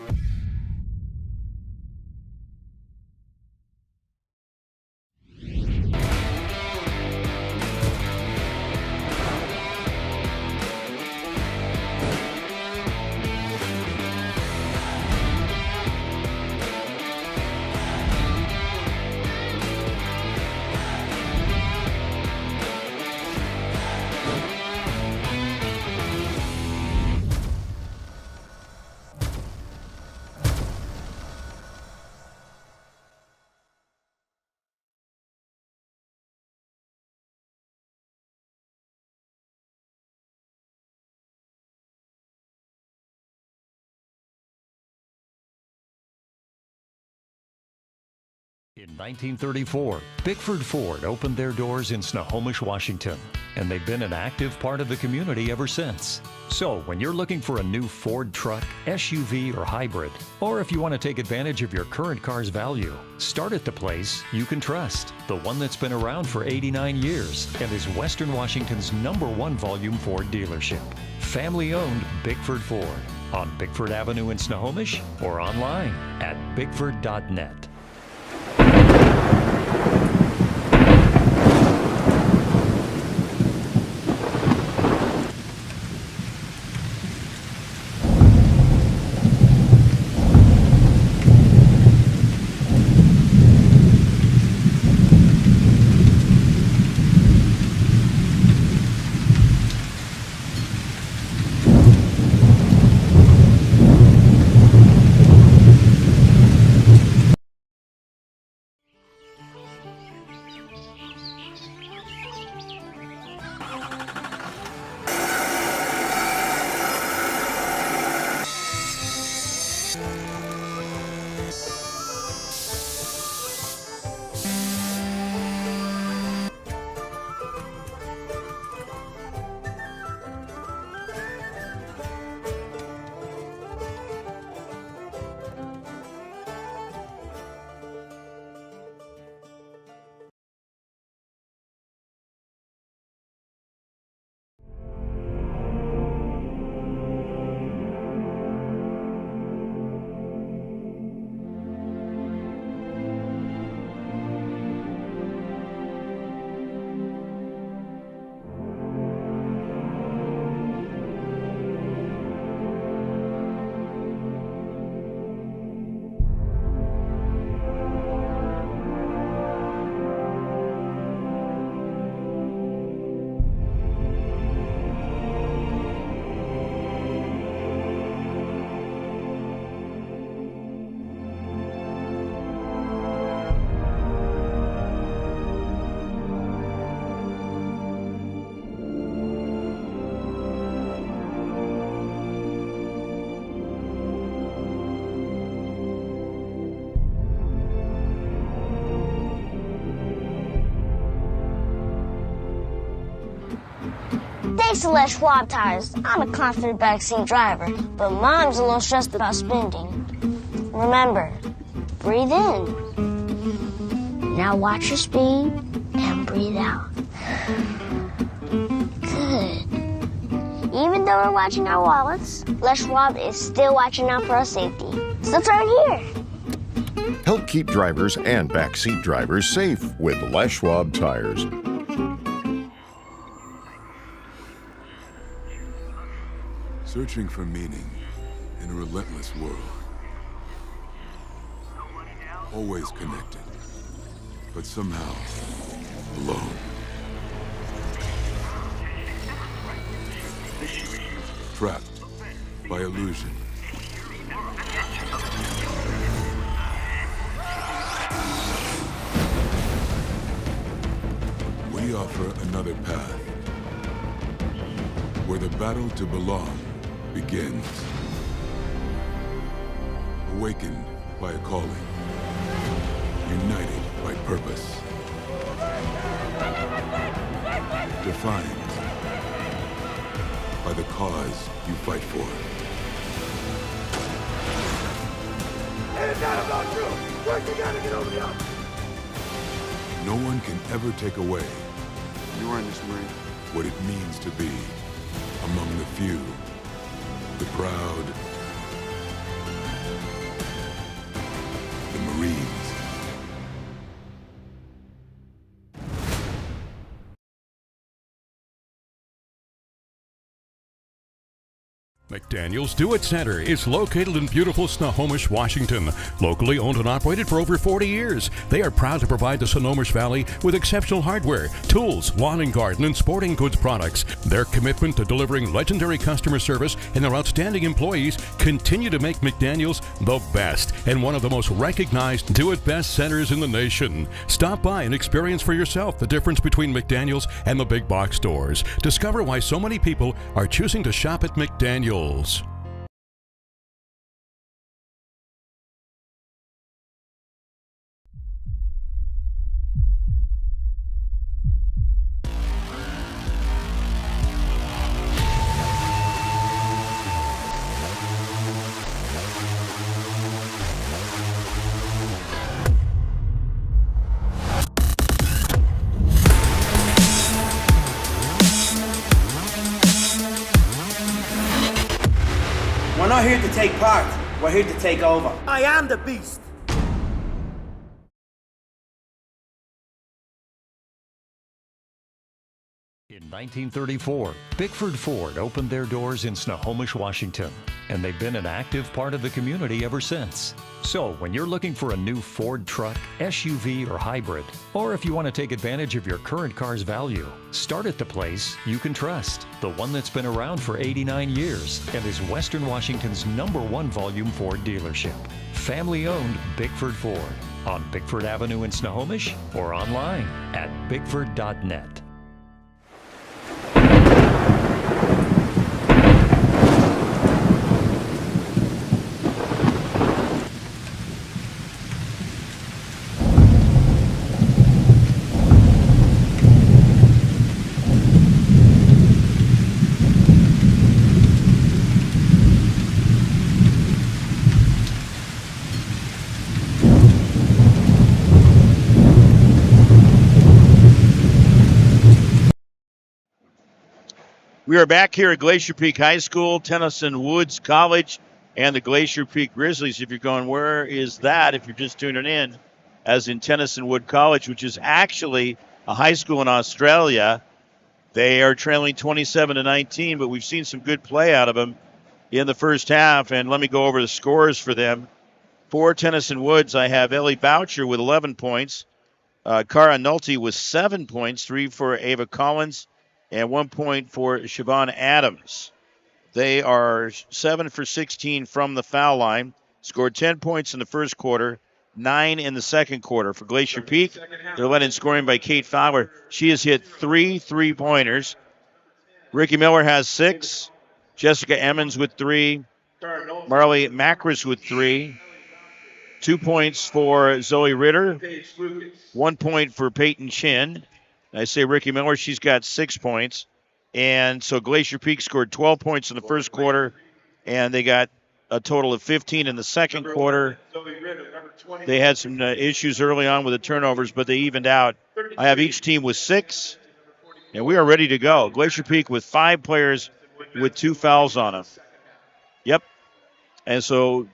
In 1934, Bickford Ford opened their doors in Snohomish, Washington, and they've been an active part of the community ever since. So when you're looking for a new Ford truck, SUV, or hybrid, or if you want to take advantage of your current car's value, start at the place you can trust, the one that's been around for 89 years and is Western Washington's #1 volume Ford dealership. Family-owned Bickford Ford on Bickford Avenue in Snohomish or online at bickford.net. Thanks to Les Schwab tires, I'm a confident backseat driver, but Mom's a little stressed about spending. Remember, breathe in. Now watch your speed and breathe out. Good. Even though we're watching our wallets, Les Schwab is still watching out for our safety. So turn here. Help keep drivers and backseat drivers safe with Les Schwab tires. Searching for meaning in a relentless world. Always connected, but somehow alone. Trapped by illusion. We offer another path, where the battle to belong begins. Awakened by a calling. United by purpose. Defined by the cause you fight for. It's not about you. Work together, get over the hump. No one can ever take away You were in this Marine. what it means to be among the few, the proud, the Marines. McDaniel's Do-It Center is located in beautiful Snohomish, Washington. Locally owned and operated for over 40 years, they are proud to provide the Snohomish Valley with exceptional hardware, tools, lawn and garden, and sporting goods products. Their commitment to delivering legendary customer service and their outstanding employees continue to make McDaniel's the best and one of the most recognized do-it-best centers in the nation. Stop by and experience for yourself the difference between McDaniel's and the big box stores. Discover why so many people are choosing to shop at McDaniel's. We're not here to take part, we're here to take over. I am the beast. In 1934, Bickford Ford opened their doors in Snohomish, Washington, and they've been an active part of the community ever since. So when you're looking for a new Ford truck, SUV, or hybrid, or if you want to take advantage of your current car's value, start at the place you can trust, the one that's been around for 89 years and is Western Washington's #1 volume Ford dealership. Family-owned Bickford Ford on Bickford Avenue in Snohomish or online at bickford.net. We are back here at Glacier Peak High School, Tenison Woods College, and the Glacier Peak Grizzlies. If you're going, where is that? If you're just tuning in, as in Tenison Wood College, which is actually a high school in Australia. They are trailing 27-19, but we've seen some good play out of them in the first half. And let me go over the scores for them. For Tenison Woods, I have Ellie Boucher with 11 points. Cara Nolte with 7 points, 3 for Ava Collins, and 1 point for Siobhan Adams. They are 7 for 16 from the foul line. Scored 10 points in the first quarter, 9 in the second quarter. For Glacier Peak, they're led in scoring by Kate Fowler. She has hit 3 3-pointers. Ricky Miller has 6. Jessica Emmons with 3. Marley Macris with 3. 2 points for Zoe Ritter. 1 point for Peyton Chin. I say Ricky Miller, she's got 6 points. And so Glacier Peak scored 12 points in the first quarter, and they got a total of 15 in the second quarter. They had some issues early on with the turnovers, but they evened out. I have each team with 6, and we are ready to go. Glacier Peak with 5 players with 2 fouls on them. Yep. And so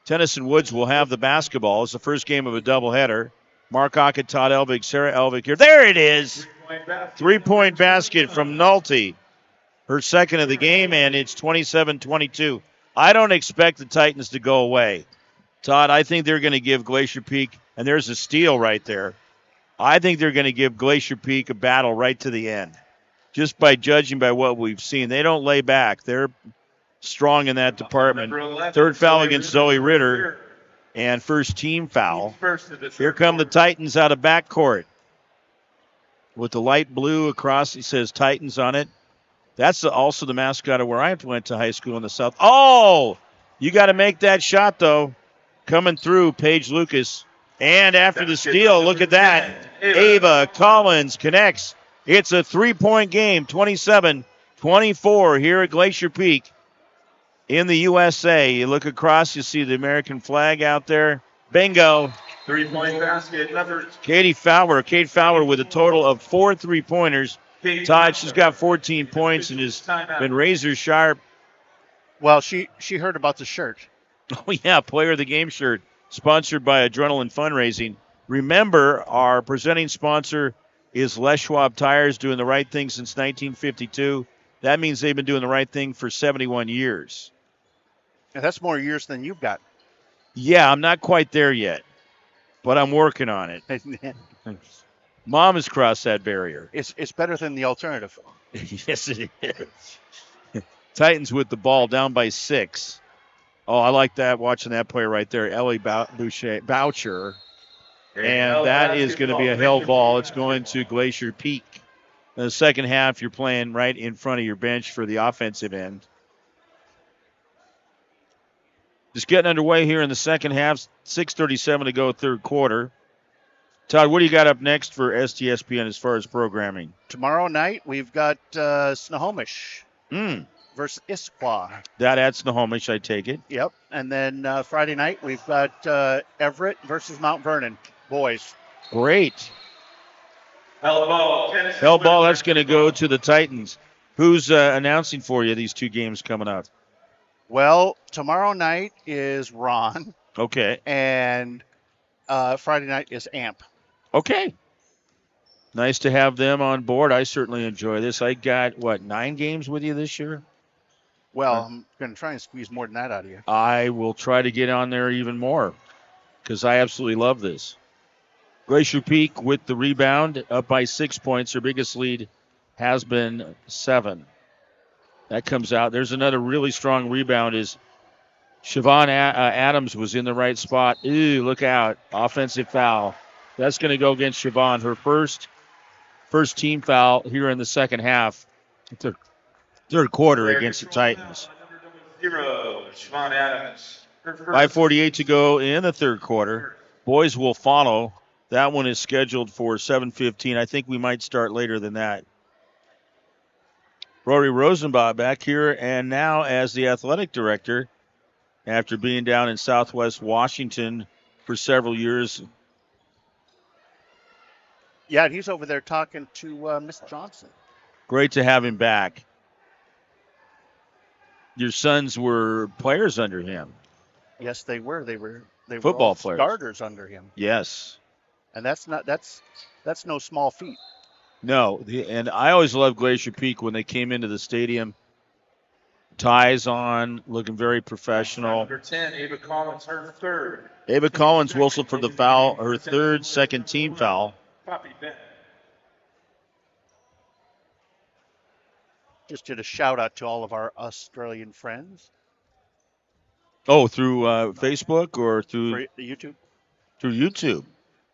Tenison Woods will have the basketball. It's the first game of a doubleheader. Mark Aucutt, Todd Elvig, Sarah Elvig here. There it is. 3-point basket from Nolte. Her second of the game, and it's 27-22. I don't expect the Titans to go away. Todd, I think they're going to give Glacier Peak, and there's a steal right there. I think they're going to give Glacier Peak a battle right to the end. Just by judging by what we've seen. They don't lay back. They're strong in that department. Third foul against Zoe Ritter, and first team foul. Here come the Titans out of backcourt. With the light blue across, it says Titans on it. That's also the mascot of where I went to high school in the South. Oh, you got to make that shot, though. Coming through, Paige Lucas. And after the steal, look at that. Ava Collins connects. It's a 3-point game, 27-22. 24 here at Glacier Peak in the USA. You look across, you see the American flag out there. Bingo. 3-point basket. Another. Kate Fowler with a total of 4 3-pointers. Todd, she's got 14 points and has been razor sharp. Well, she heard about the shirt. Oh, yeah, Player of the Game shirt, sponsored by Adrenaline Fundraising. Remember, our presenting sponsor is Les Schwab Tires, doing the right thing since 1952. That means they've been doing the right thing for 71 years. And that's more years than you've got. Yeah, I'm not quite there yet, but I'm working on it. Mom has crossed that barrier. It's better than the alternative. Yes, it is. Titans with the ball down by 6. Oh, I like that, watching that play right there, Ellie Boucher. And that is going to be a held ball. It's going to Glacier Peak. In the second half, you're playing right in front of your bench for the offensive end. Just getting underway here in the second half. 6:37 to go, third quarter. Todd, what do you got up next for STSPN as far as programming? Tomorrow night, we've got Snohomish versus Issaquah. That at Snohomish, I take it. Yep. And then Friday night, we've got Everett versus Mount Vernon, boys. Great. Hell ball. Hell ball, that's going to go to the Titans. Who's announcing for you these two games coming up? Well, tomorrow night is Ron. Okay. And Friday night is Amp. Okay. Nice to have them on board. I certainly enjoy this. I got, 9 games with you this year? Well, I'm going to try and squeeze more than that out of you. I will try to get on there even more because I absolutely love this. Glacier Peak with the rebound, up by 6 points. Their biggest lead has been 7. That comes out. There's another really strong rebound. Is Siobhan Adams was in the right spot. Ooh, look out. Offensive foul. That's going to go against Siobhan. Her first team foul here in the second half. Third quarter against the Titans. 0, Siobhan Adams. 5:48 to go in the third quarter. Boys will follow. That one is scheduled for 7:15. I think we might start later than that. Rory Rosenbach back here and now as the athletic director after being down in Southwest Washington for several years. Yeah, he's over there talking to Miss Johnson. Great to have him back. Your sons were players under him. Yes, they were. They were football all players. Starters under him. Yes. And that's no small feat. No, and I always loved Glacier Peak when they came into the stadium. Ties on, looking very professional. Number 10, Ava Collins, her third. Ava Collins whistled for the foul, her third second team foul. Poppy Bennett. Just did a shout out to all of our Australian friends. Oh, through Facebook or through YouTube? Through YouTube.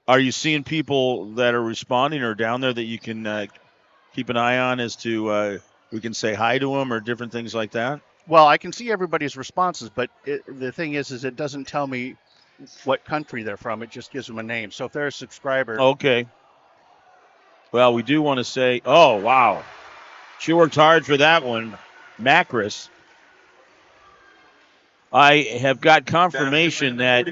Are you seeing people that are responding or down there that you can keep an eye on as to we can say hi to them or different things like that? Well, I can see everybody's responses, but the thing is it doesn't tell me what country they're from. It just gives them a name. So if they're a subscriber. Okay. Well, we do want to say, oh, wow. She worked hard for that one. Macris. I have got confirmation that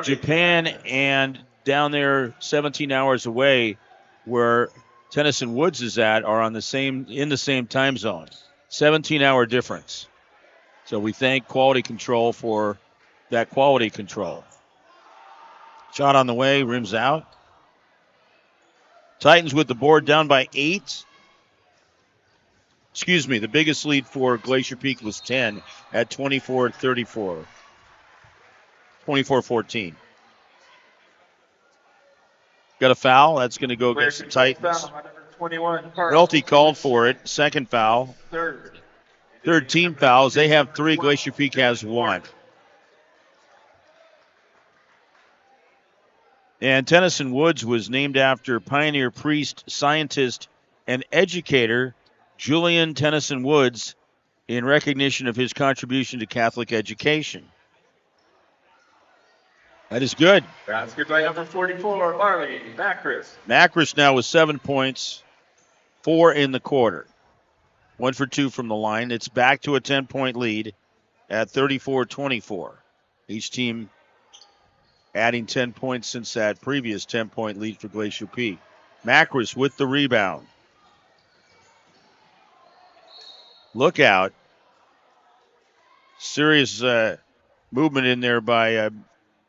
Japan and down there 17 hours away where Tenison Woods is at are in the same time zone. 17-hour difference. So we thank Quality Control for that quality control. Shot on the way, rims out. Titans with the board down by 8. Excuse me, the biggest lead for Glacier Peak was 10 at 24-34. 24-14. Got a foul. That's going to go against the Titans. 21. Welty called for it. Second foul. Third team fouls. They have 3. Glacier Peak has 1. And Tenison Woods was named after pioneer priest, scientist, and educator Julian Tenison Woods in recognition of his contribution to Catholic education. That is good. Basket by number 44, Marley Macris. Macris now with 7 points, 4 in the quarter. 1 for 2 from the line. It's back to a 10-point lead at 34-24. Each team adding 10 points since that previous 10-point lead for Glacier Peak. Macris with the rebound. Look out. Serious movement in there by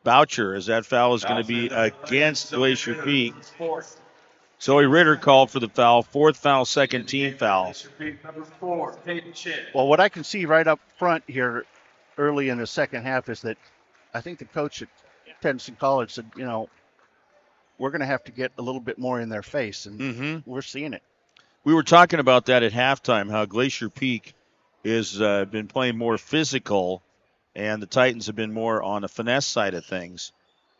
Boucher, as that foul is going to be against Glacier Peak. Zoe Ritter called for the foul. 4th foul, 2nd team foul. Well, what I can see right up front here early in the second half is that I think the coach at Tenison College said, we're going to have to get a little bit more in their face, and we're seeing it. We were talking about that at halftime, how Glacier Peak has been playing more physical, and the Titans have been more on the finesse side of things.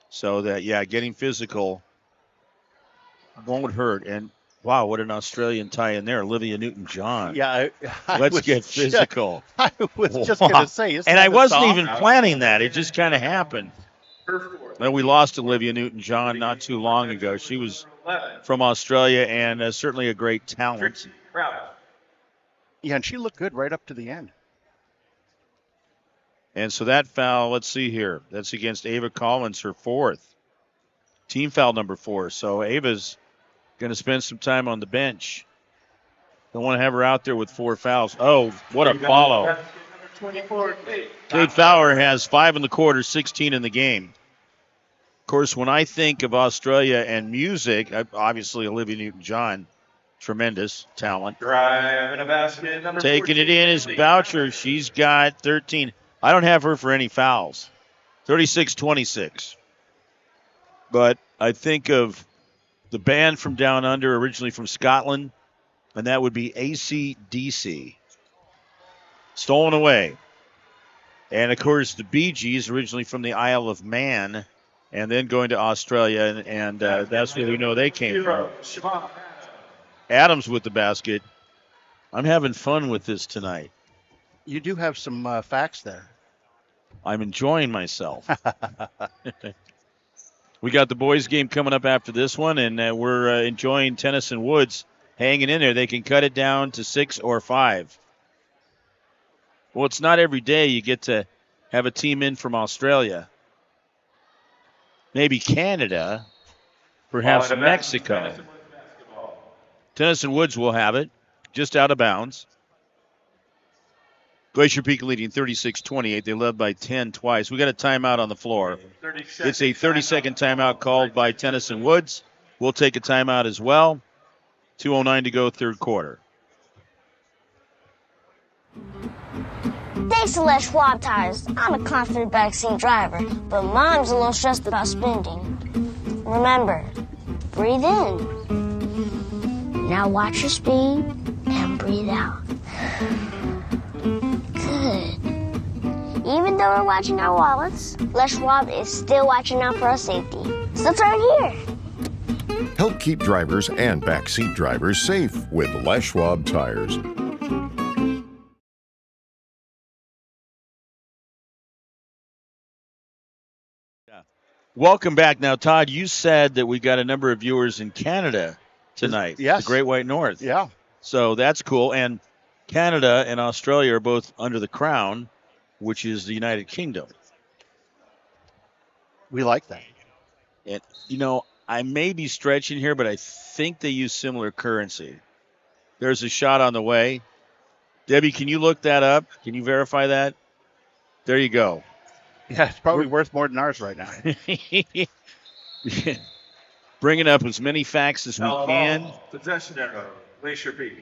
So that, getting physical won't hurt. And, wow, what an Australian tie in there. Olivia Newton-John. Yeah. Let's get physical. I was just going to say. And I wasn't even planning that. It just kind of happened. Well, we lost Olivia Newton-John not too long ago. She was from Australia and certainly a great talent. Yeah, and she looked good right up to the end. And so that foul, let's see here. That's against Ava Collins, her 4th. Team foul number 4. So Ava's going to spend some time on the bench. Don't want to have her out there with 4 fouls. Oh, what a follow. Kate Fowler has 5 in the quarter, 16 in the game. Of course, when I think of Australia and music, obviously Olivia Newton-John, tremendous talent. Driving a basket, number Taking it in is Boucher. She's got 13. I don't have her for any fouls. 36-26. But I think of the band from down under, originally from Scotland, and that would be AC/DC. Stolen away. And, of course, the Bee Gees, originally from the Isle of Man, and then going to Australia, and that's where we know they came from. Adams with the basket. I'm having fun with this tonight. You do have some facts there. I'm enjoying myself. We got the boys' game coming up after this one, and we're enjoying Tenison Woods hanging in there. They can cut it down to 6 or 5. Well, it's not every day you get to have a team in from Australia. Maybe Canada, perhaps Mexico. Tenison Woods will have it, just out of bounds. Glacier Peak leading 36-28. They led by 10 twice. We got a timeout on the floor. It's a 30-second timeout called by Tenison Woods. We'll take a timeout as well. 2:09 to go, third quarter. Thanks to Les Schwab Tires, I'm a confident backseat driver, but Mom's a little stressed about spending. Remember, breathe in. Now watch your speed and breathe out. Good. Even though we're watching our wallets, Les Schwab is still watching out for our safety. So turn here. Help keep drivers and backseat drivers safe with Les Schwab Tires. Welcome back. Now, Todd, you said that we got a number of viewers in Canada tonight. Yes. The Great White North. Yeah. So that's cool. And Canada and Australia are both under the Crown, which is the United Kingdom. We like that. And, I may be stretching here, but I think they use similar currency. There's a shot on the way. Debbie, can you look that up? Can you verify that? There you go. Yeah, it's probably worth more than ours right now. Bringing up as many facts as we can. Possession arrow, Glacier Peak.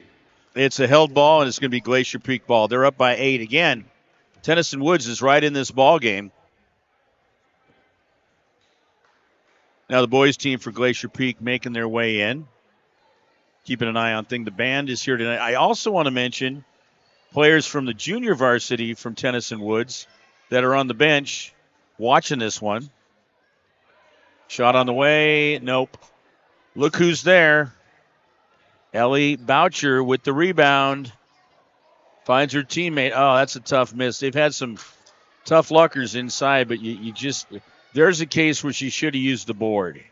It's a held ball, and it's going to be Glacier Peak ball. They're up by 8. Again, Tenison Woods is right in this ball game. Now the boys' team for Glacier Peak making their way in. Keeping an eye on things. The band is here tonight. I also want to mention players from the junior varsity from Tenison Woods that are on the bench watching this one. Shot on the way. Nope. Look who's there. Ellie Boucher with the rebound. Finds her teammate. Oh, that's a tough miss. They've had some tough luckers inside, but you just, there's a case where she should have used the board.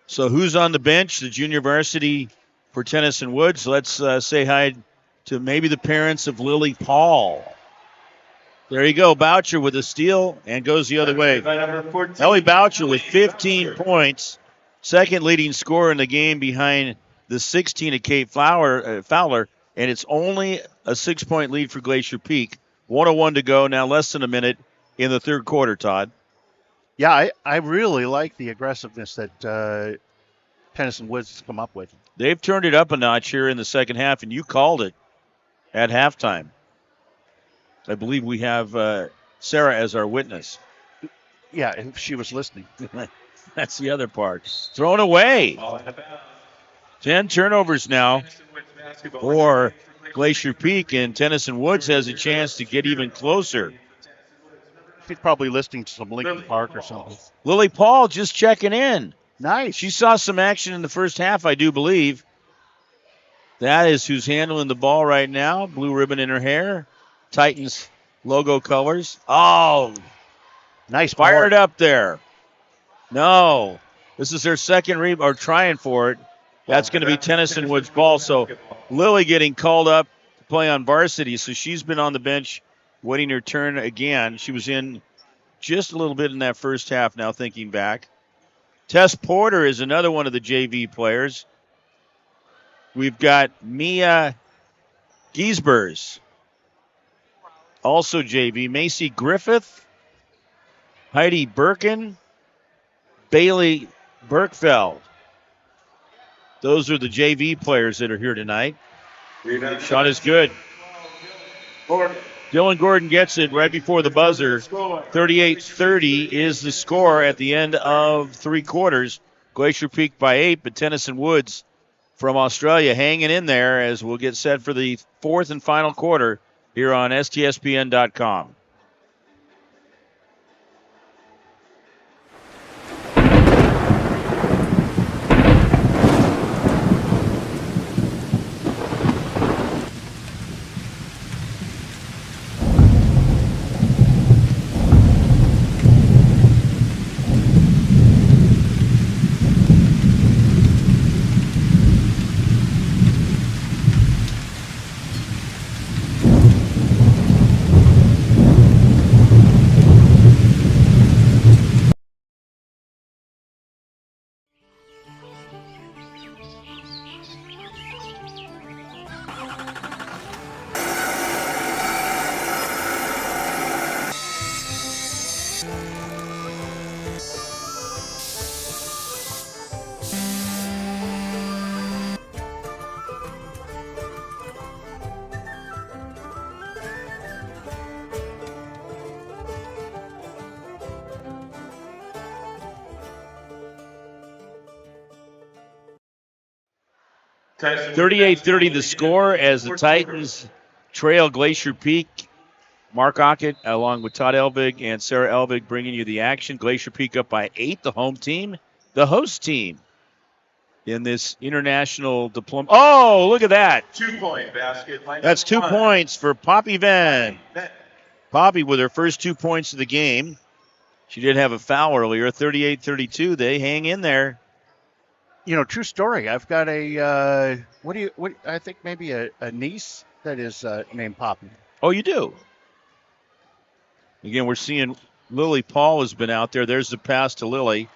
So who's on the bench? The junior varsity for Tenison Woods. Let's say hi to maybe the parents of Lily Paul. There you go. Boucher with a steal and goes the other way. Ellie Boucher with 15 points. Second leading scorer in the game behind the 16 of Kate Fowler. And it's only a 6-point lead for Glacier Peak. 1:01 to go. Now less than a minute in the third quarter, Todd. Yeah, I really like the aggressiveness that Tenison Woods has come up with. They've turned it up a notch here in the second half, and you called it at halftime. I believe we have Sarah as our witness. Yeah, if she was listening. That's the other part. Thrown away. 10 turnovers now for Glacier Peak, and Tenison Woods has a chance to get even closer. She's probably listening to some Lincoln Park or something. Lily Paul just checking in. Nice. She saw some action in the first half, I do believe. That is who's handling the ball right now. Blue ribbon in her hair. Titans logo colors. Oh, nice. Fired up there. No. This is their second or trying for it. That's going to be Tenison Woods' ball. So Lily getting called up to play on varsity. So she's been on the bench waiting her turn again. She was in just a little bit in that first half now, thinking back. Tess Porter is another one of the JV players. We've got Mia Giesbers, also JV. Macy Griffith, Heidi Birkin, Bailey Berkfeld. Those are the JV players that are here tonight. Shot is good. Dylan Gordon gets it right before the buzzer. 38-30 is the score at the end of three quarters. Glacier Peak by 8, but Tenison Woods from Australia hanging in there as we'll get set for the fourth and final quarter here on STSPN.com. Tenison 38-30 the score as the Titans trail Glacier Peak. Mark Aucutt along with Todd Elvig and Sarah Elvig bringing you the action. Glacier Peak up by 8, the home team. The host team in this international diploma. Oh, look at that. 2-point basket. That's 2 points for Poppy Venn. Poppy with her first 2 points of the game. She did have a foul earlier, 38-32. They hang in there. You know, true story. I've got a, I think maybe a niece that is named Poppy. Oh, you do? Again, we're seeing Lily Paul has been out there. There's the pass to Lily.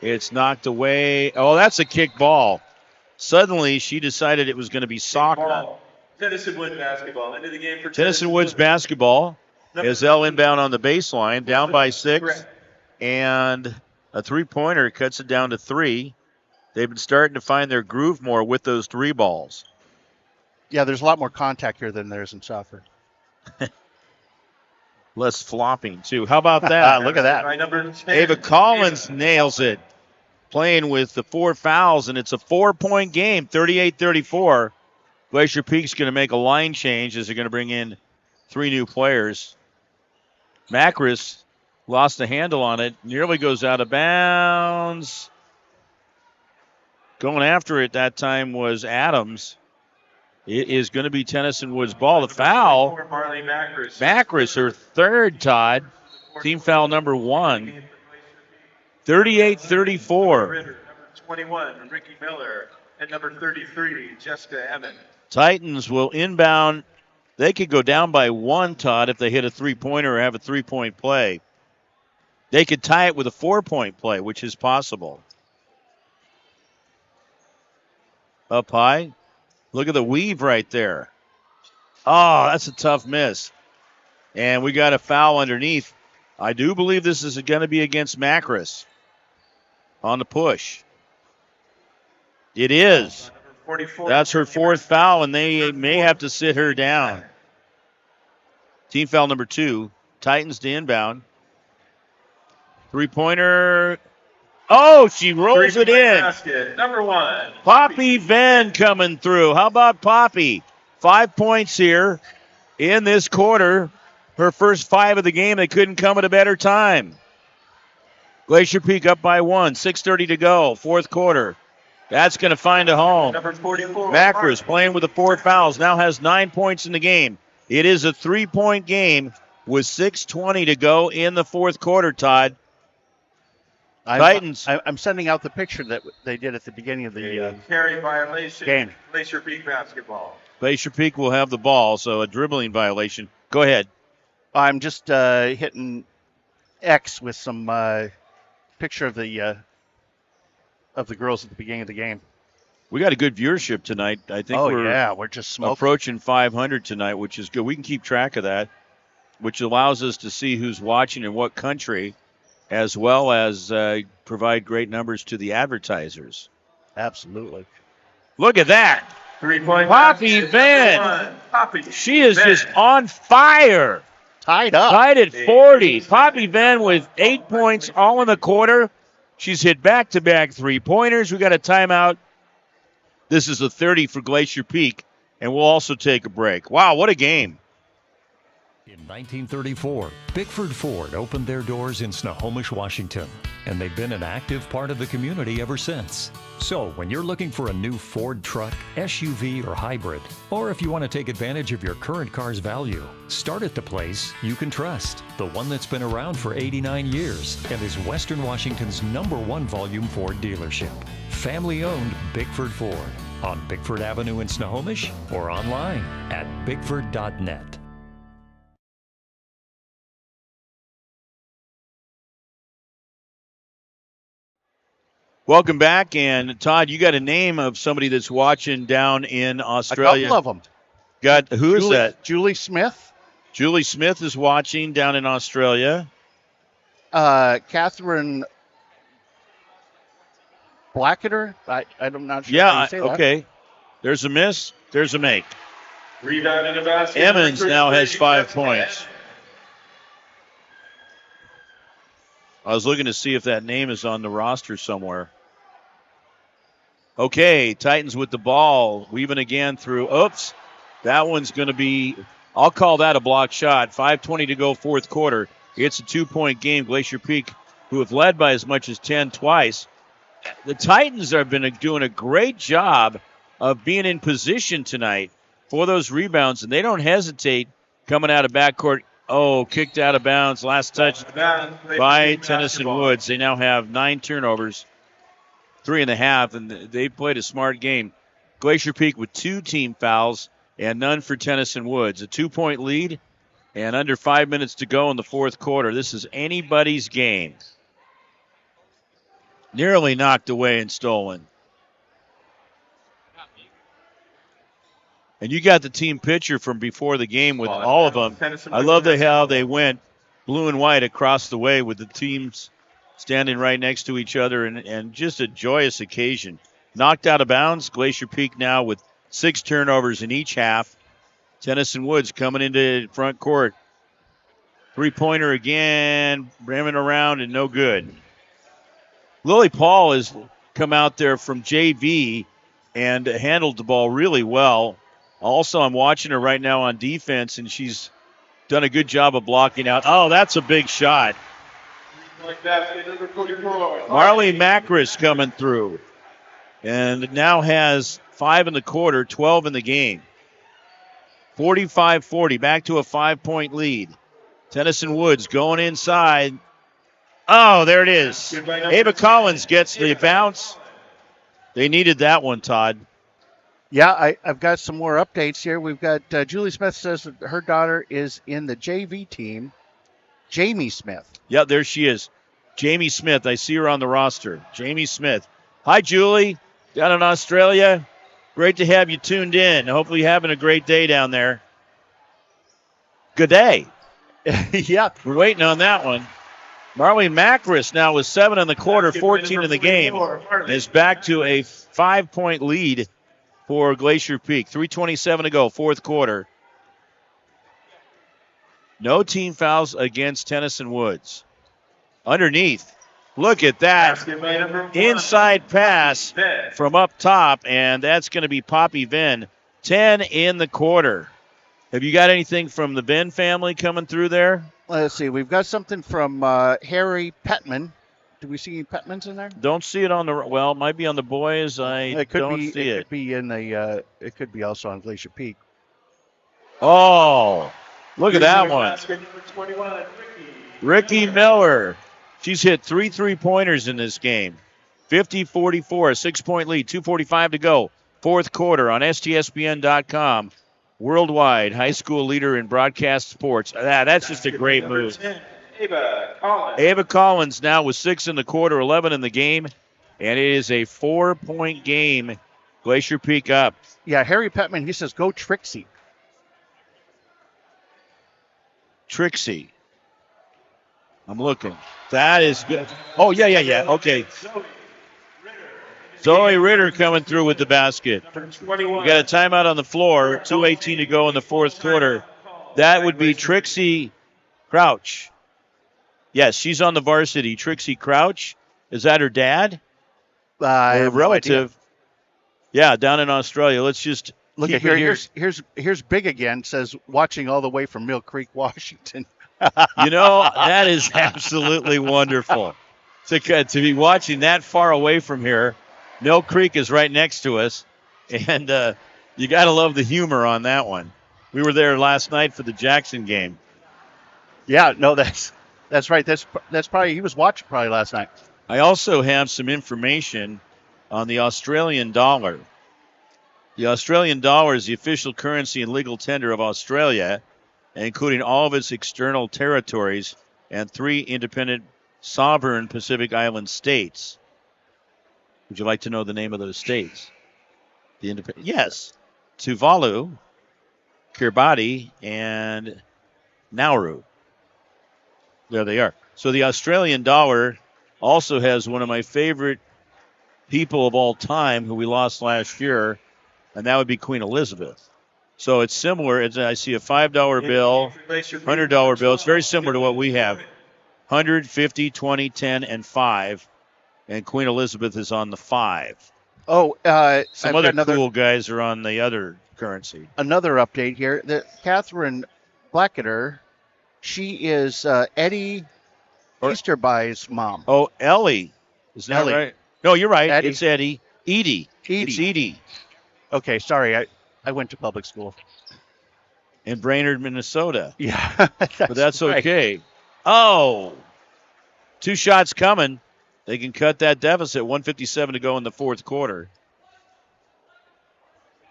It's knocked away. Oh, that's a kick ball. Suddenly, she decided it was going to be soccer. Tenison Woods basketball. Into the game for Tenison Woods basketball. As L inbound on the baseline, down by 6. And a three-pointer cuts it down to 3. They've been starting to find their groove more with those 3 balls. Yeah, there's a lot more contact here than there is in soccer. Less flopping, too. How about that? Look at that. Ava Collins nails it. Playing with the 4 fouls, and it's a 4-point game, 38-34. Glacier Peak's going to make a line change as they're going to bring in 3 new players. Macris lost the handle on it. Nearly goes out of bounds. Going after it that time was Adams. It is going to be Tenison Woods' ball. The foul. Macris, her third, Todd. Team foul number 1. 38-34. Number 21, Ricky Miller. and number 33, Jessica Emmett. Titans will inbound. They could go down by 1, Todd, if they hit a three-pointer or have a three-point play. They could tie it with a 4-point play, which is possible. Up high. Look at the weave right there. Oh, that's a tough miss. And we got a foul underneath. I do believe this is going to be against Macris on the push. It is. 44. That's her 4th foul, and they may have to sit her down. Team foul number 2. Titans to inbound. Three-pointer. Oh, she rolls it in. Basket, number 1. Poppy Venn coming through. How about Poppy? 5 points here in this quarter. Her first 5 of the game. They couldn't come at a better time. Glacier Peak up by 1. 6:30 to go. 4th quarter. That's going to find a home. Number 44. Macris playing with the 4 fouls. Now has 9 points in the game. It is a 3-point game with 6:20 to go in the 4th quarter, Todd. Titans. I'm sending out the picture that they did at the beginning of the Carry violation. game. Glacier Peak basketball. Glacier Peak will have the ball, so a dribbling violation. Go ahead. I'm just hitting X with some picture of the girls at the beginning of the game. We got a good viewership tonight. I think we're just smoking. Approaching 500 tonight, which is good. We can keep track of that, which allows us to see who's watching in what country, as well as provide great numbers to the advertisers. Absolutely. Look at that. 3-point. Poppy Venn. Poppy. She is Venn. just on fire. Tied up. Tied at 40. Poppy Venn with 8 points all in the quarter. She's hit back-to-back 3-pointers. We got a timeout. This is a 30 for Glacier Peak, and we'll also take a break. Wow, what a game. In 1934, Bickford Ford opened their doors in Snohomish, Washington, and they've been an active part of the community ever since. So when you're looking for a new Ford truck, SUV, or hybrid, or if you want to take advantage of your current car's value, start at the place you can trust, the one that's been around for 89 years and is Western Washington's #1 volume Ford dealership. Family-owned Bickford Ford on Bickford Avenue in Snohomish or online at bickford.net. Welcome back, and Todd, you got a name of somebody that's watching down in Australia. A couple of them. Got who is that? Julie Smith. Julie Smith is watching down in Australia. Catherine Blacketer. I'm not sure how you say that. Okay. There's a miss. There's a make. Rebound in the basket. Emmons now has 5 points. I was looking to see if that name is on the roster somewhere. Okay, Titans with the ball. Weaving again through. Oops. That one's going to be, I'll call that a block shot. 5:20 to go, 4th quarter. It's a 2-point game. Glacier Peak, who have led by as much as 10 twice. The Titans have been doing a great job of being in position tonight for those rebounds, and they don't hesitate coming out of backcourt. Oh, kicked out of bounds. Last touch by Tenison Woods. They now have 9 turnovers, 3.5, and they played a smart game. Glacier Peak with 2 team fouls and none for Tenison Woods. A 2-point lead and under 5 minutes to go in the 4th quarter. This is anybody's game. Nearly knocked away and stolen. And you got the team picture from before the game with all of them. I love how they went blue and white across the way with the teams standing right next to each other, and just a joyous occasion. Knocked out of bounds. Glacier Peak now with 6 turnovers in each half. Tenison Woods coming into front court. 3-pointer again, ramming around and no good. Lily Paul has come out there from JV and handled the ball really well. Also, I'm watching her right now on defense, and she's done a good job of blocking out. Oh, that's a big shot. Marley Macris coming through. And now has 5 in the quarter, 12 in the game. 45-40, back to a 5-point lead. Tenison Woods going inside. Oh, there it is. Ava Collins gets the bounce. They needed that one, Todd. Yeah, I've got some more updates here. We've got Julie Smith says that her daughter is in the JV team. Jamie Smith. Yeah, there she is. Jamie Smith. I see her on the roster. Jamie Smith. Hi, Julie. Down in Australia. Great to have you tuned in. Hopefully you're having a great day down there. Good day. Yeah. We're waiting on that one. Marley Macris now with 7 in the quarter, 14 in the game, is back to a 5-point lead for Glacier Peak. 3:27 to go, fourth quarter. No team fouls against Tenison Woods. Underneath, look at that. Inside pass from up top, and that's going to be Poppy Venn. 10 in the quarter. Have you got anything from the Venn family coming through there? Let's see. We've got something from Harry Petman. Do we see any Petmans in there? Don't see it on the, well, it might be on the boys. It could don't be, see it. Could be in the. It could be also on Glacier Peak. Oh, look at that one. Ricky Miller. She's hit 3 3-pointers in this game. 50-44, a 6-point lead. 2:45 to go. Fourth quarter on STSPN.com. Worldwide high school leader in broadcast sports. That's just a great move. Ava Collins now with 6 in the quarter, 11 in the game, and it is a 4-point game. Glacier Peak up. Yeah, Harry Petman, he says, go Trixie. Trixie. I'm looking. That is good. Oh, yeah. Okay. Zoe Ritter coming through with the basket. We got a timeout on the floor. 2:18 to go in the fourth quarter. That would be Trixie Crouch. Yes, she's on the varsity. Trixie Crouch. Is that her dad? Or a relative? Yeah, down in Australia. Let's just look at here. Here's Big again. Says watching all the way from Mill Creek, Washington. That is absolutely wonderful to be watching that far away from here. Mill Creek is right next to us, and you got to love the humor on that one. We were there last night for the Jackson game. Yeah, no, that's right. That's probably, he was watching probably last night. I also have some information on the Australian dollar. The Australian dollar is the official currency and legal tender of Australia, including all of its external territories and 3 independent sovereign Pacific Island states. Would you like to know the name of those states? Yes. Tuvalu, Kiribati, and Nauru. There they are. So the Australian dollar also has one of my favorite people of all time who we lost last year, and that would be Queen Elizabeth. So it's similar. I see a $5 bill, $100 bill. It's very similar to what we have. 100, 50, 20, 10, and 5. And Queen Elizabeth is on the 5. Oh, some other cool guys are on the other currency. Another update here. Catherine Blacketer, she is Eddie Easterby's mom. Oh, Ellie. Is that right? No, you're right. Eddie. It's Eddie. Edie. It's Edie. Okay, sorry. I went to public school. In Brainerd, Minnesota. Yeah. But that's okay. Oh. 2 shots coming. They can cut that deficit. 1:57 to go in the fourth quarter.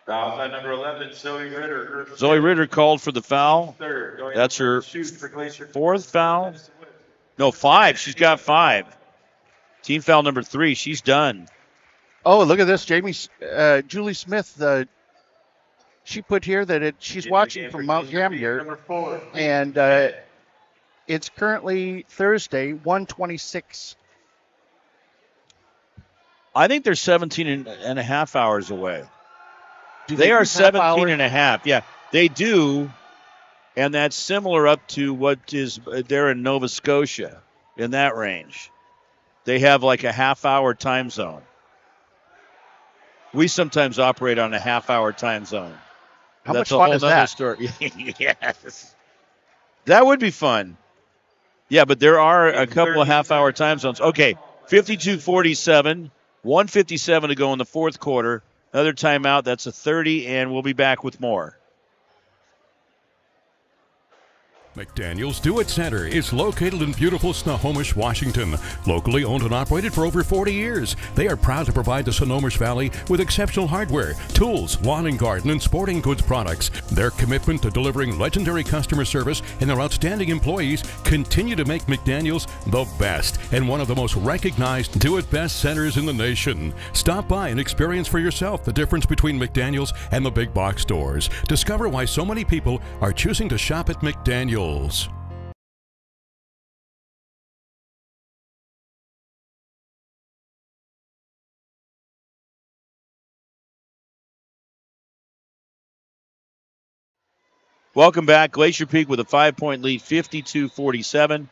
Foul by number 11, Zoe Ritter. Zoe Ritter called for the foul. That's her 4th foul. No, 5. She's got 5. Team foul number 3. She's done. Oh, look at this. Julie Smith, she put here that she's watching from Mount Gambier. And it's currently Thursday, 1:26. I think they're 17 and a half hours away. They are 17 and a half. Yeah, they do. And that's similar up to what is there in Nova Scotia, in that range. They have like a half-hour time zone. We sometimes operate on a half-hour time zone. How much fun is that? Story. Yes. That would be fun. Yeah, but there are a couple of half-hour time zones. Okay, 52-47. 1:57 to go in the fourth quarter. Another timeout. That's a 30, and we'll be back with more. McDaniel's Do-It Center is located in beautiful Snohomish, Washington. Locally owned and operated for over 40 years, they are proud to provide the Snohomish Valley with exceptional hardware, tools, lawn and garden, and sporting goods products. Their commitment to delivering legendary customer service and their outstanding employees continue to make McDaniel's the best and one of the most recognized do-it-best centers in the nation. Stop by and experience for yourself the difference between McDaniel's and the big box stores. Discover why so many people are choosing to shop at McDaniel's. Welcome back. Glacier Peak with a 5-point lead, 52-47.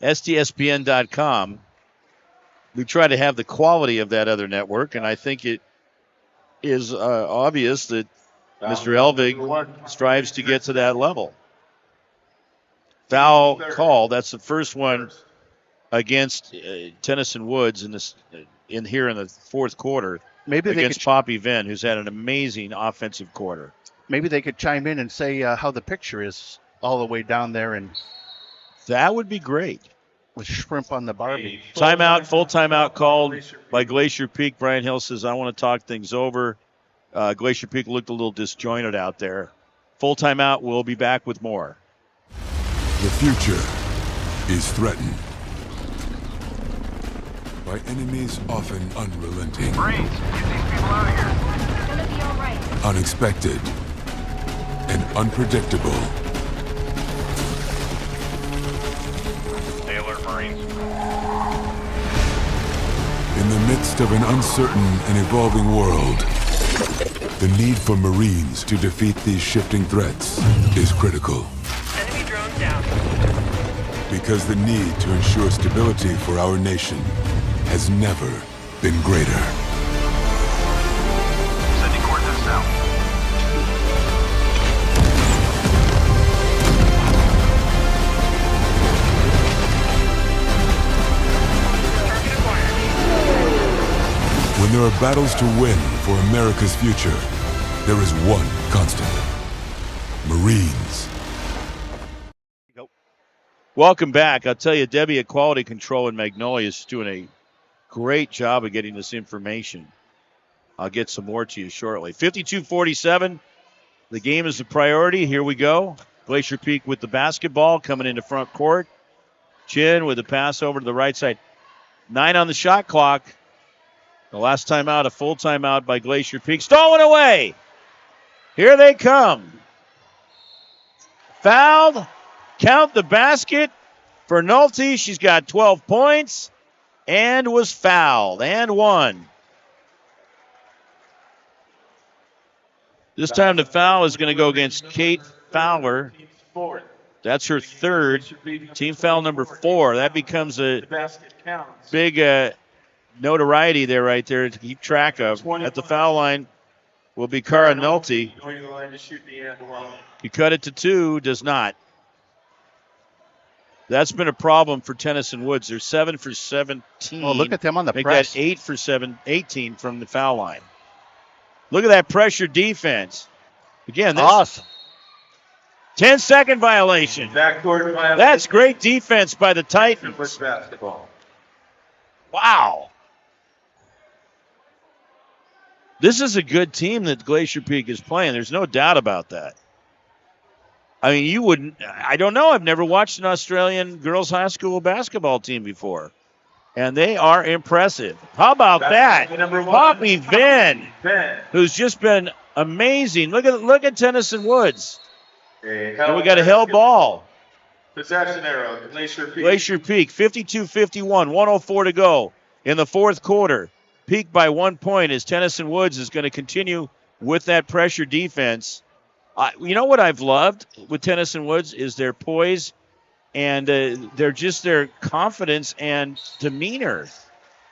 STSPN.com. We try to have the quality of that other network, and I think it is obvious that Mr. Elvig strives to get to that level. Foul call. That's the first one against Tenison Woods in the fourth quarter. Maybe against Poppy Venn, who's had an amazing offensive quarter. Maybe they could chime in and say how the picture is all the way down there, and that would be great. With shrimp on the Barbie. Full timeout called by Glacier Peak. Brian Hill says, I want to talk things over. Glacier Peak looked a little disjointed out there. Full timeout. We'll be back with more. The future is threatened by enemies often unrelenting. Marines, get these people out of here. It's gonna be all right. Unexpected and unpredictable. Stay alert, Marines. In the midst of an uncertain and evolving world, the need for Marines to defeat these shifting threats is critical. Enemy drone down. Because the need to ensure stability for our nation has never been greater. Sending coordinates now. Target acquired. When there are battles to win for America's future, there is one constant. Marines. Welcome back. I'll tell you, Debbie at Quality Control in Magnolia is doing a great job of getting this information. I'll get some more to you shortly. 52-47. The game is a priority. Here we go. Glacier Peak with the basketball coming into front court. Chin with the pass over to the right side. 9 on the shot clock. The last timeout, a full timeout by Glacier Peak. Stolen away. Here they come. Fouled. Count the basket for Nolte. She's got 12 points and was fouled and won. This time the foul is going to go against Kate Fowler. That's her third. Team foul number 4. That becomes a big notoriety there right there to keep track of. At the foul line will be Cara Nolte. You cut it to 2, does not. That's been a problem for Tenison Woods. They're 7 for 17. Oh, look at them on the Make press. that 8 for 18 from the foul line. Look at that pressure defense. Again, this awesome. 10-second violation. Backcourt violation. That's great defense by the Titans. Basketball. Wow. This is a good team that Glacier Peak is playing. There's no doubt about that. I mean, you wouldn't, I don't know. I've never watched an Australian girls high school basketball team before. And they are impressive. How about that? Poppy Venn, who's just been amazing. Look at Tenison Woods. And we got a held ball. Possession arrow, Glacier Peak. Glacier Peak, 52-51, 104 to go in the fourth quarter. Peak by 1 point as Tenison Woods is going to continue with that pressure defense. You know what I've loved with Tenison Woods is their poise and their confidence and demeanor.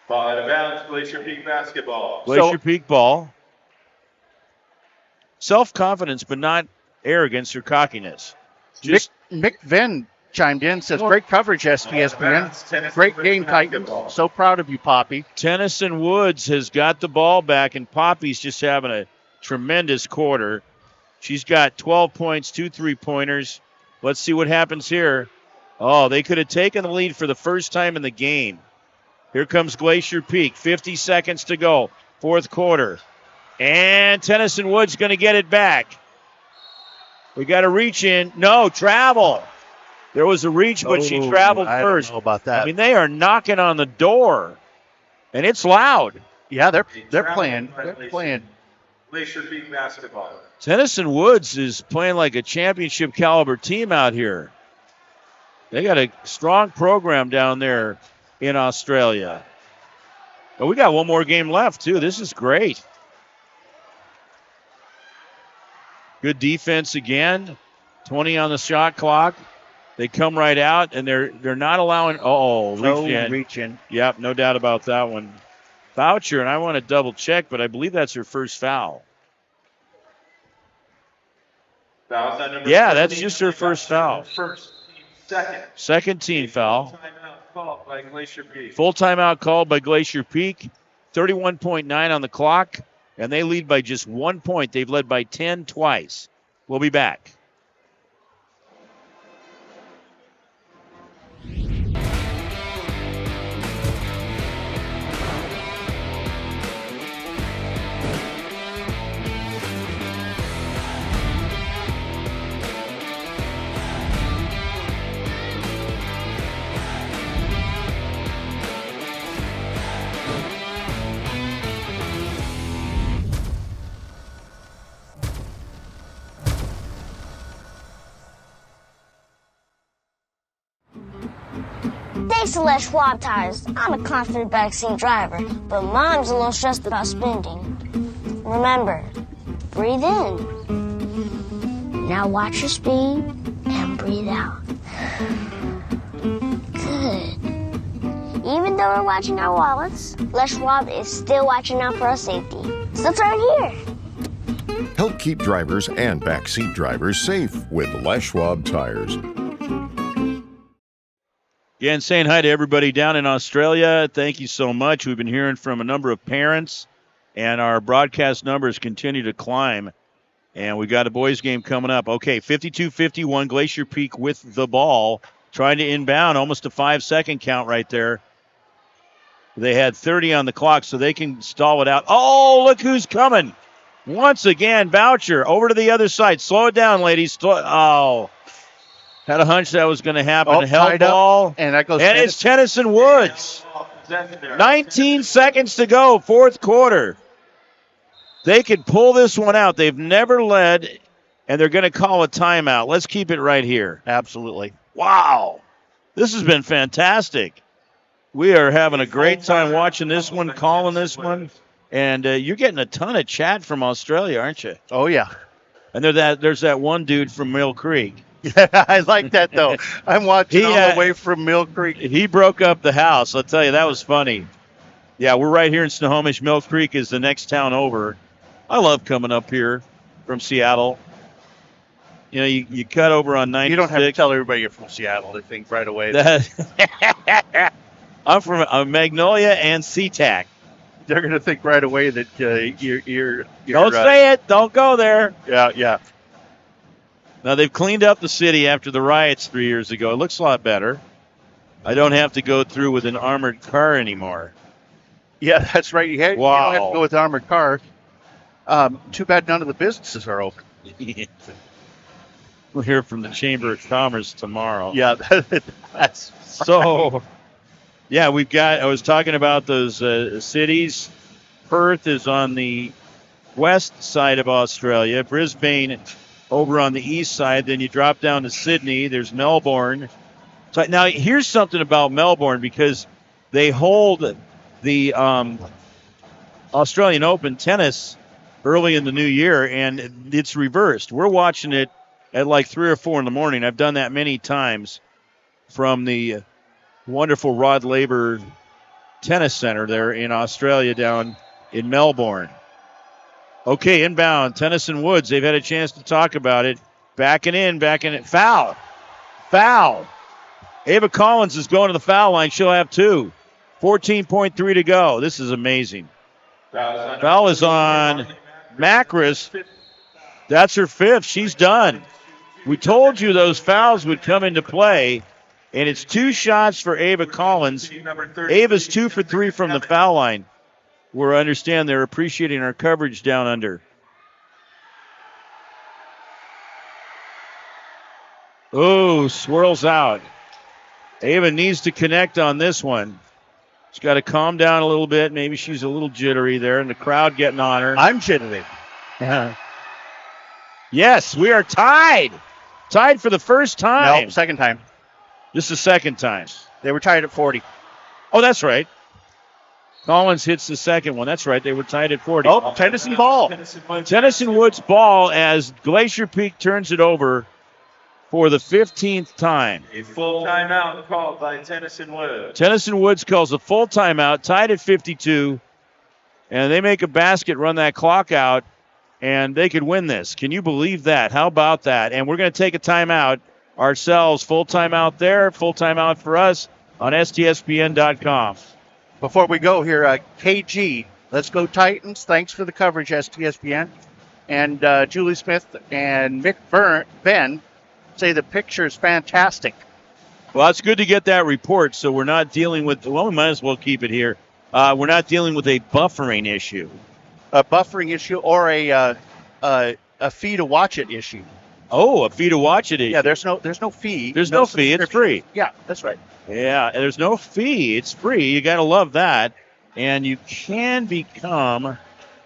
Ball out of bounds, Glacier Peak basketball. Glacier Peak ball. Self-confidence, but not arrogance or cockiness. Mick Venn chimed in, says, great coverage, STSPN. Great game, Titans. So proud of you, Poppy. Tenison Woods has got the ball back, and Poppy's just having a tremendous quarter. She's got 12 points, 2 3-pointers. Let's see what happens here. Oh, they could have taken the lead for the first time in the game. Here comes Glacier Peak. 50 seconds to go. Fourth quarter. And Tenison Woods going to get it back. We got a reach in. No, travel. There was a reach, but she traveled first. I don't know about that. I mean, they are knocking on the door, and it's loud. Yeah, they're playing. They're playing. Glacier Peak basketball. Tenison Woods is playing like a championship caliber team out here. They got a strong program down there in Australia. But we got one more game left, too. This is great. Good defense again. 20 on the shot clock. They come right out, and they're not allowing. Reach in. Yep, no doubt about that one. Boucher, and I want to double check, but I believe that's her first foul. Yeah, that's just her first foul. Second team foul. Full timeout called by Glacier Peak. 31.9 on the clock, and they lead by just 1 point. They've led by 10 twice. We'll be back. Thanks to Les Schwab Tires, I'm a confident backseat driver, but Mom's a little stressed about spending. Remember, breathe in. Now watch your speed and breathe out. Good. Even though we're watching our wallets, Les Schwab is still watching out for our safety. So it's right here. Help keep drivers and backseat drivers safe with Les Schwab Tires. Again, saying hi to everybody down in Australia. Thank you so much. We've been hearing from a number of parents, and our broadcast numbers continue to climb. And we got a boys game coming up. Okay, 52-51, Glacier Peak with the ball. Trying to inbound, almost a 5-second count right there. They had 30 on the clock, so they can stall it out. Oh, look who's coming. Once again, Boucher over to the other side. Slow it down, ladies. Had a hunch that was going to happen. Held ball. And that goes. And it's Tenison Woods. 19 seconds to go, fourth quarter. They could pull this one out. They've never led, and they're going to call a timeout. Let's keep it right here. Absolutely. Wow. This has been fantastic. We are having a great time watching this one, calling this one. And you're getting a ton of chat from Australia, aren't you? Oh, yeah. And there's that one dude from Mill Creek. Yeah, I like that, though. I'm watching all the way from Mill Creek. He broke up the house. I'll tell you, that was funny. Yeah, we're right here in Snohomish. Mill Creek is the next town over. I love coming up here from Seattle. You know, you cut over on 96. You don't have to tell everybody you're from Seattle. They think right away. I'm from Magnolia and SeaTac. They're going to think right away that you're don't say it. Don't go there. Yeah. Now, they've cleaned up the city after the riots 3 years ago. It looks a lot better. I don't have to go through with an armored car anymore. Yeah, that's right. You don't have to go with an armored car. Too bad none of the businesses are open. We'll hear from the Chamber of Commerce tomorrow. Yeah, that's so. Yeah, I was talking about those cities. Perth is on the west side of Australia. Brisbane over on the east side. Then you drop down to Sydney. There's Melbourne. So now here's something about Melbourne, because they hold the Australian Open tennis early in the new year, and it's reversed. We're watching it at like 3 or 4 in the morning. I've done that many times from the wonderful Rod Laver Tennis Center there in Australia down in Melbourne. Okay, inbound, Tenison Woods. They've had a chance to talk about it. Backing in. Foul. Ava Collins is going to the foul line. She'll have 2. 14.3 to go. This is amazing. Foul is on Macris. That's her 5th. She's done. We told you those fouls would come into play, and it's 2 shots for Ava Collins. Ava's 2 for 3 from the foul line. We understand they're appreciating our coverage down under. Oh, swirls out. Ava needs to connect on this one. She's got to calm down a little bit. Maybe she's a little jittery there, and the crowd getting on her. I'm jittery. Yes, we are tied. Tied for the first time. No, second time. This is the second time. They were tied at 40. Oh, that's right. Collins hits the second one. That's right. They were tied at 40. Oh, Tenison ball. Tenison Woods ball as Glacier Peak turns it over for the 15th time. A full timeout called by Tenison Woods. Tenison Woods calls a full timeout, tied at 52, and they make a basket, run that clock out, and they could win this. Can you believe that? How about that? And we're going to take a timeout ourselves. Full timeout there, full timeout for us on STSPN.com. Before we go here, KG, let's go Titans. Thanks for the coverage, STSPN. And Julie Smith and Mick Ben say the picture is fantastic. Well, it's good to get that report, so we're not dealing with, well, we might as well keep it here. We're not dealing with a buffering issue. A buffering issue or a fee to watch it issue. Oh, a fee to watch it issue. Yeah, there's no fee. There's no fee. It's free. Yeah, that's right. Yeah, there's no fee. It's free. You got to love that. And you can become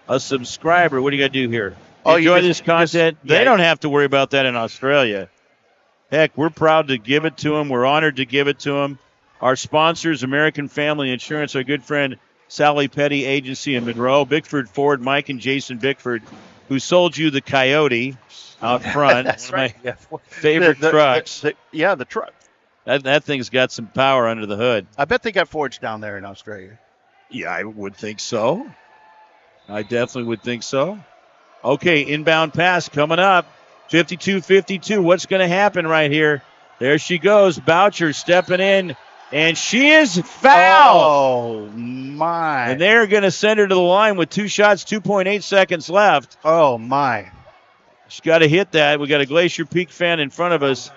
a subscriber. What do you got to do here? Enjoy this content. They don't have to worry about that in Australia. Heck, we're proud to give it to them. We're honored to give it to them. Our sponsors, American Family Insurance, our good friend Sally Petty Agency in Monroe, Bickford Ford, Mike and Jason Bickford, who sold you the Coyote out front. That's one of right. my favorite trucks. The truck. That thing's got some power under the hood. I bet they got Fords down there in Australia. Yeah, I would think so. I definitely would think so. Okay, inbound pass coming up. 52-52. What's going to happen right here? There she goes. Boucher stepping in, and she is fouled. Oh, my. And they're going to send her to the line with 2 shots, 2.8 seconds left. Oh, my. She's got to hit that. We got a Glacier Peak fan in front of us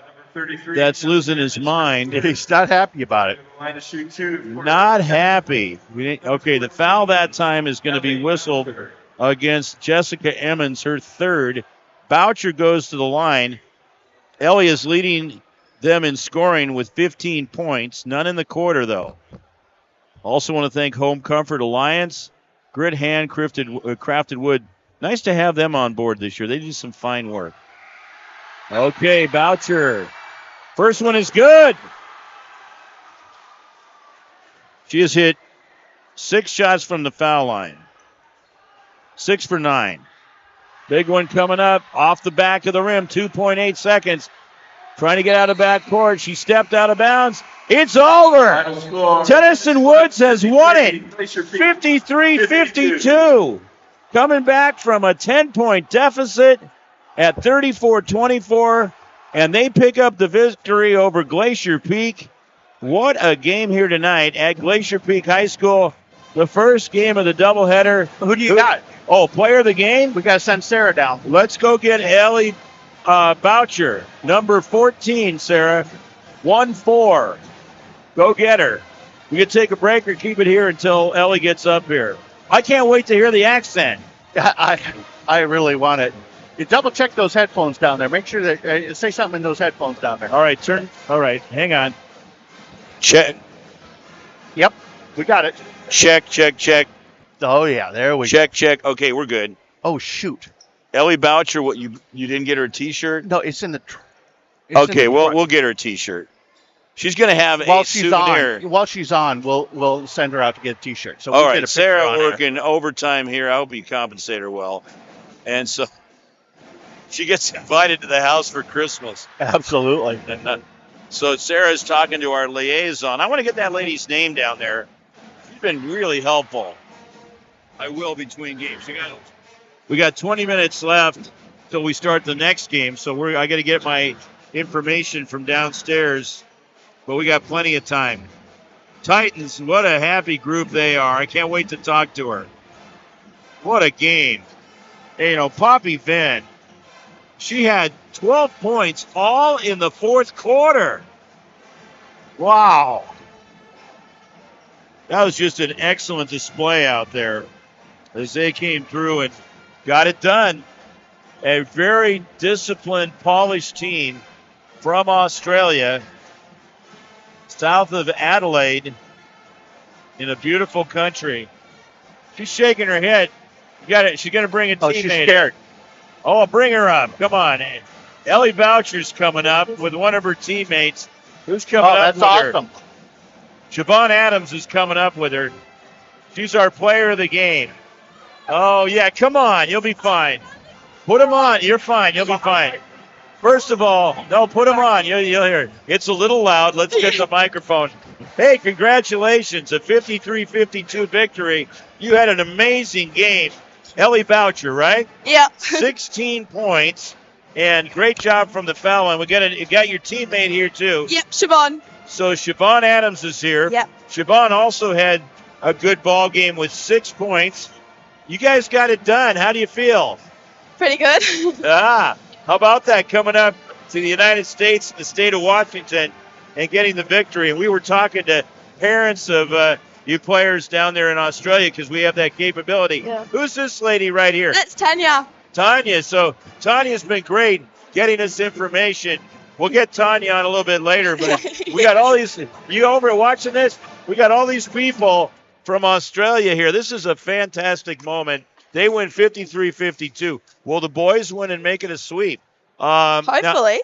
that's losing his mind. He's not happy about it. Not happy. Okay, the foul that time is going to be whistled against Jessica Emmons, her 3rd. Boucher goes to the line. Ellie is leading them in scoring with 15 points. None in the quarter, though. Also want to thank Home Comfort Alliance, Grit Hand Crafted Wood. Nice to have them on board this year. They do some fine work. Okay, Boucher. First one is good. She has hit 6 shots from the foul line. 6 for 9. Big one coming up off the back of the rim. 2.8 seconds. Trying to get out of backcourt. She stepped out of bounds. It's over. Tenison Woods has won it. 53-52. Coming back from a 10-point deficit at 34-24. And they pick up the victory over Glacier Peak. What a game here tonight at Glacier Peak High School. The first game of the doubleheader. Who do you got? Oh, player of the game? We got to send Sarah down. Let's go get Ellie Boucher. Number 14, Sarah. 1-4. Go get her. We can take a break or keep it here until Ellie gets up here. I can't wait to hear the accent. I really want it. You double check those headphones down there. Make sure that say something in those headphones down there. All right, all right, hang on. Check. Yep, we got it. Check. Oh yeah, there we go. Check. Okay, we're good. Oh shoot. Ellie Boucher, what you didn't get her a T-shirt? No, it's in the. Okay, we'll get her a T-shirt. She's gonna have a souvenir. While she's on, we'll send her out to get a T-shirt. So all right, Sarah working overtime here. I hope you compensate her well, and so she gets invited to the house for Christmas. Absolutely. So Sarah's talking to our liaison. I want to get that lady's name down there. She's been really helpful. I will between games. We got 20 minutes left till we start the next game, so I got to get my information from downstairs, but we got plenty of time. Titans, what a happy group they are. I can't wait to talk to her. What a game. Hey, Poppy Finn She had 12 points all in the fourth quarter. Wow. That was just an excellent display out there as they came through and got it done. A very disciplined, polished team from Australia, south of Adelaide, in a beautiful country. She's shaking her head. You got it. She's going to bring a teammate. Oh, she's scared. Oh, bring her up. Come on. Ellie Boucher's coming up with one of her teammates. Who's coming up with her? That's awesome. Siobhan Adams is coming up with her. She's our player of the game. Oh, yeah, come on. You'll be fine. Put them on. You're fine. You'll be fine. First of all, no, put them on. You'll hear it. It's a little loud. Let's get the microphone. Hey, congratulations. A 53-52 victory. You had an amazing game. Ellie Boucher, right? Yep. 16 points. And great job from the foul line. You got your teammate here, too. Yep, Siobhan. So Siobhan Adams is here. Yep. Siobhan also had a good ball game with 6 points. You guys got it done. How do you feel? Pretty good. How about that, coming up to the United States, the state of Washington, and getting the victory? And we were talking to parents of you players down there in Australia because we have that capability. Yeah. Who's this lady right here? That's Tanya. Tanya. So Tanya's been great getting us information. We'll get Tanya on a little bit later, but we got all these, you over watching this? We got all these people from Australia here. This is a fantastic moment. They win 53-52. Will the boys win and make it a sweep? Hopefully.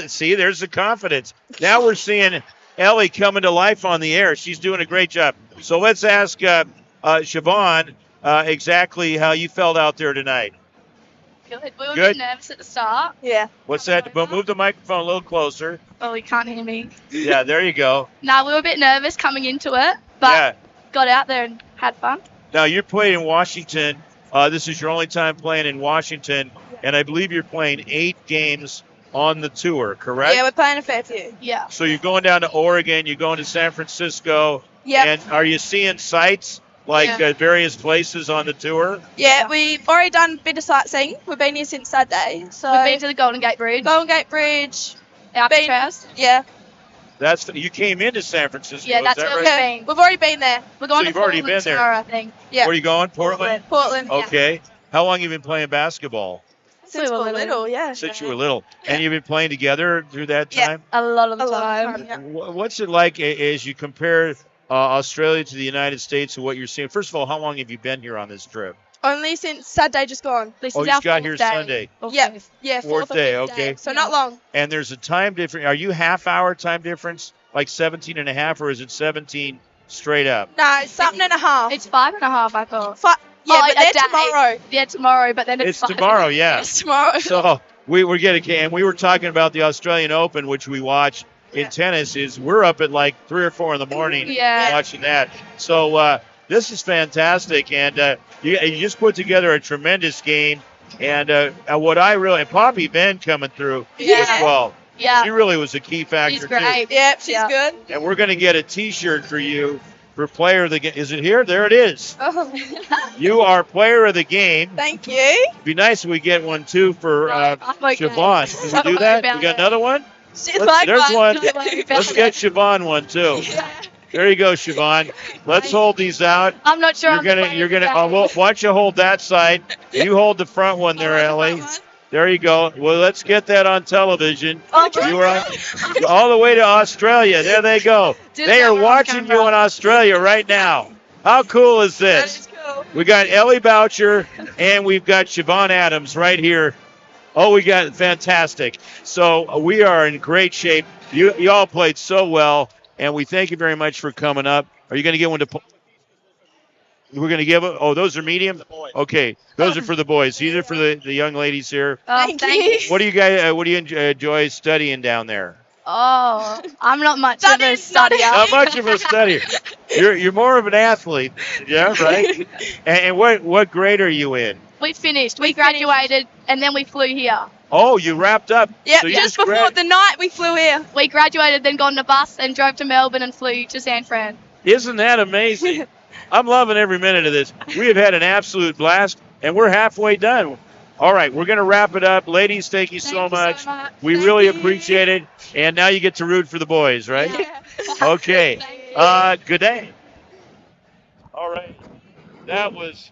See, there's the confidence. Now we're seeing Ellie coming to life on the air. She's doing a great job. So let's ask Siobhan exactly how you felt out there tonight. Good. We were a Good. bit nervous at the start. Yeah. What's that? Move the microphone a little closer. Oh, you can't hear me. Yeah, there you go. No, we were a bit nervous coming into it, but got out there and had fun. Now, you played in Washington. This is your only time playing in Washington, and I believe you're playing 8 games on the tour, correct? Yeah, we're playing a fair few. Yeah. So you're going down to Oregon, you're going to San Francisco. Yep. And are you seeing sites like various places on the tour? Yeah, we've already done a bit of sightseeing. We've been here since Saturday. So We've been to the Golden Gate Bridge. Alcatraz. Yeah. You came into San Francisco. Yeah, that's is that where right? we've been. We've already been there. We're going So to you've already Portland been there. tomorrow, I think. Yeah. Where are you going? Portland? Portland. Okay. How long have you been playing basketball? Since we were little, yeah. Since you were little. And you've been playing together through that time? A lot of the time. Yeah. What's it like as you compare Australia to the United States and what you're seeing? First of all, how long have you been here on this trip? Only since Saturday just gone. This Oh, is you our got fourth here day. Sunday. Yeah, Fourth or day, fifth okay. So not long. And there's a time difference. Are you half-hour time difference, like 17 and a half, or is it 17 straight up? No, it's something and a half. It's 5.5, I thought. Yeah, Oh, but they're a day. tomorrow. Yeah, tomorrow, but then it's It's tomorrow, yeah. It's tomorrow. So we were getting, and we were talking about the Australian Open, which we watch in tennis. We're up at like 3 or 4 in the morning watching that. So this is fantastic, and you just put together a tremendous game. And what I really, and Poppy Ben coming through as well. Yeah. She really was a key factor She's great. too. Yep, she's good. And we're going to get a T-shirt for you for player of the game. Is it here? There it is. Oh. You are player of the game. Thank you. It'd be nice if we get one too for Siobhan. Can we do that? We got another one? She's like There's one. Don't worry about Let's get Siobhan one too. There you go, Siobhan. Let's hold these out. I'm not sure. You're gonna. Well, why don't you hold that side? You hold the front one there, Ellie. There you go. Well, let's get that on television. You were on, all the way to Australia. There they go. They are watching you in Australia right now. How cool is this? We got Ellie Boucher and we've got Siobhan Adams right here. Oh, we got fantastic. So we are in great shape. You all played so well, and we thank you very much for coming up. Are you going to get one to? We're going to give it. Oh, those are medium. Okay, those are for the boys. These are for the young ladies here. Thank you. What do you guys? What do you enjoy studying down there? Oh, I'm not much of a studier. Not much of a studier. You're more of an athlete, yeah, right? And what grade are you in? We finished. We graduated, and then we flew here. Oh, you wrapped up. Yep, So you just before the night we flew here. We graduated, then got on a bus and drove to Melbourne and flew to San Fran. Isn't that amazing? I'm loving every minute of this. We have had an absolute blast, and we're halfway done. All right, we're going to wrap it up. Ladies, thank you so much. We really appreciate it. And now you get to root for the boys, right? Yeah. Okay. Good day. All right. That was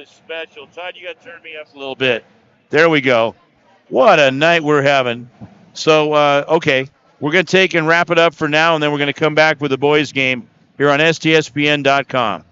special. Todd, you got to turn me up a little bit. There we go. What a night we're having. So, okay, we're going to take and wrap it up for now, and then we're going to come back with the boys' game here on STSPN.com.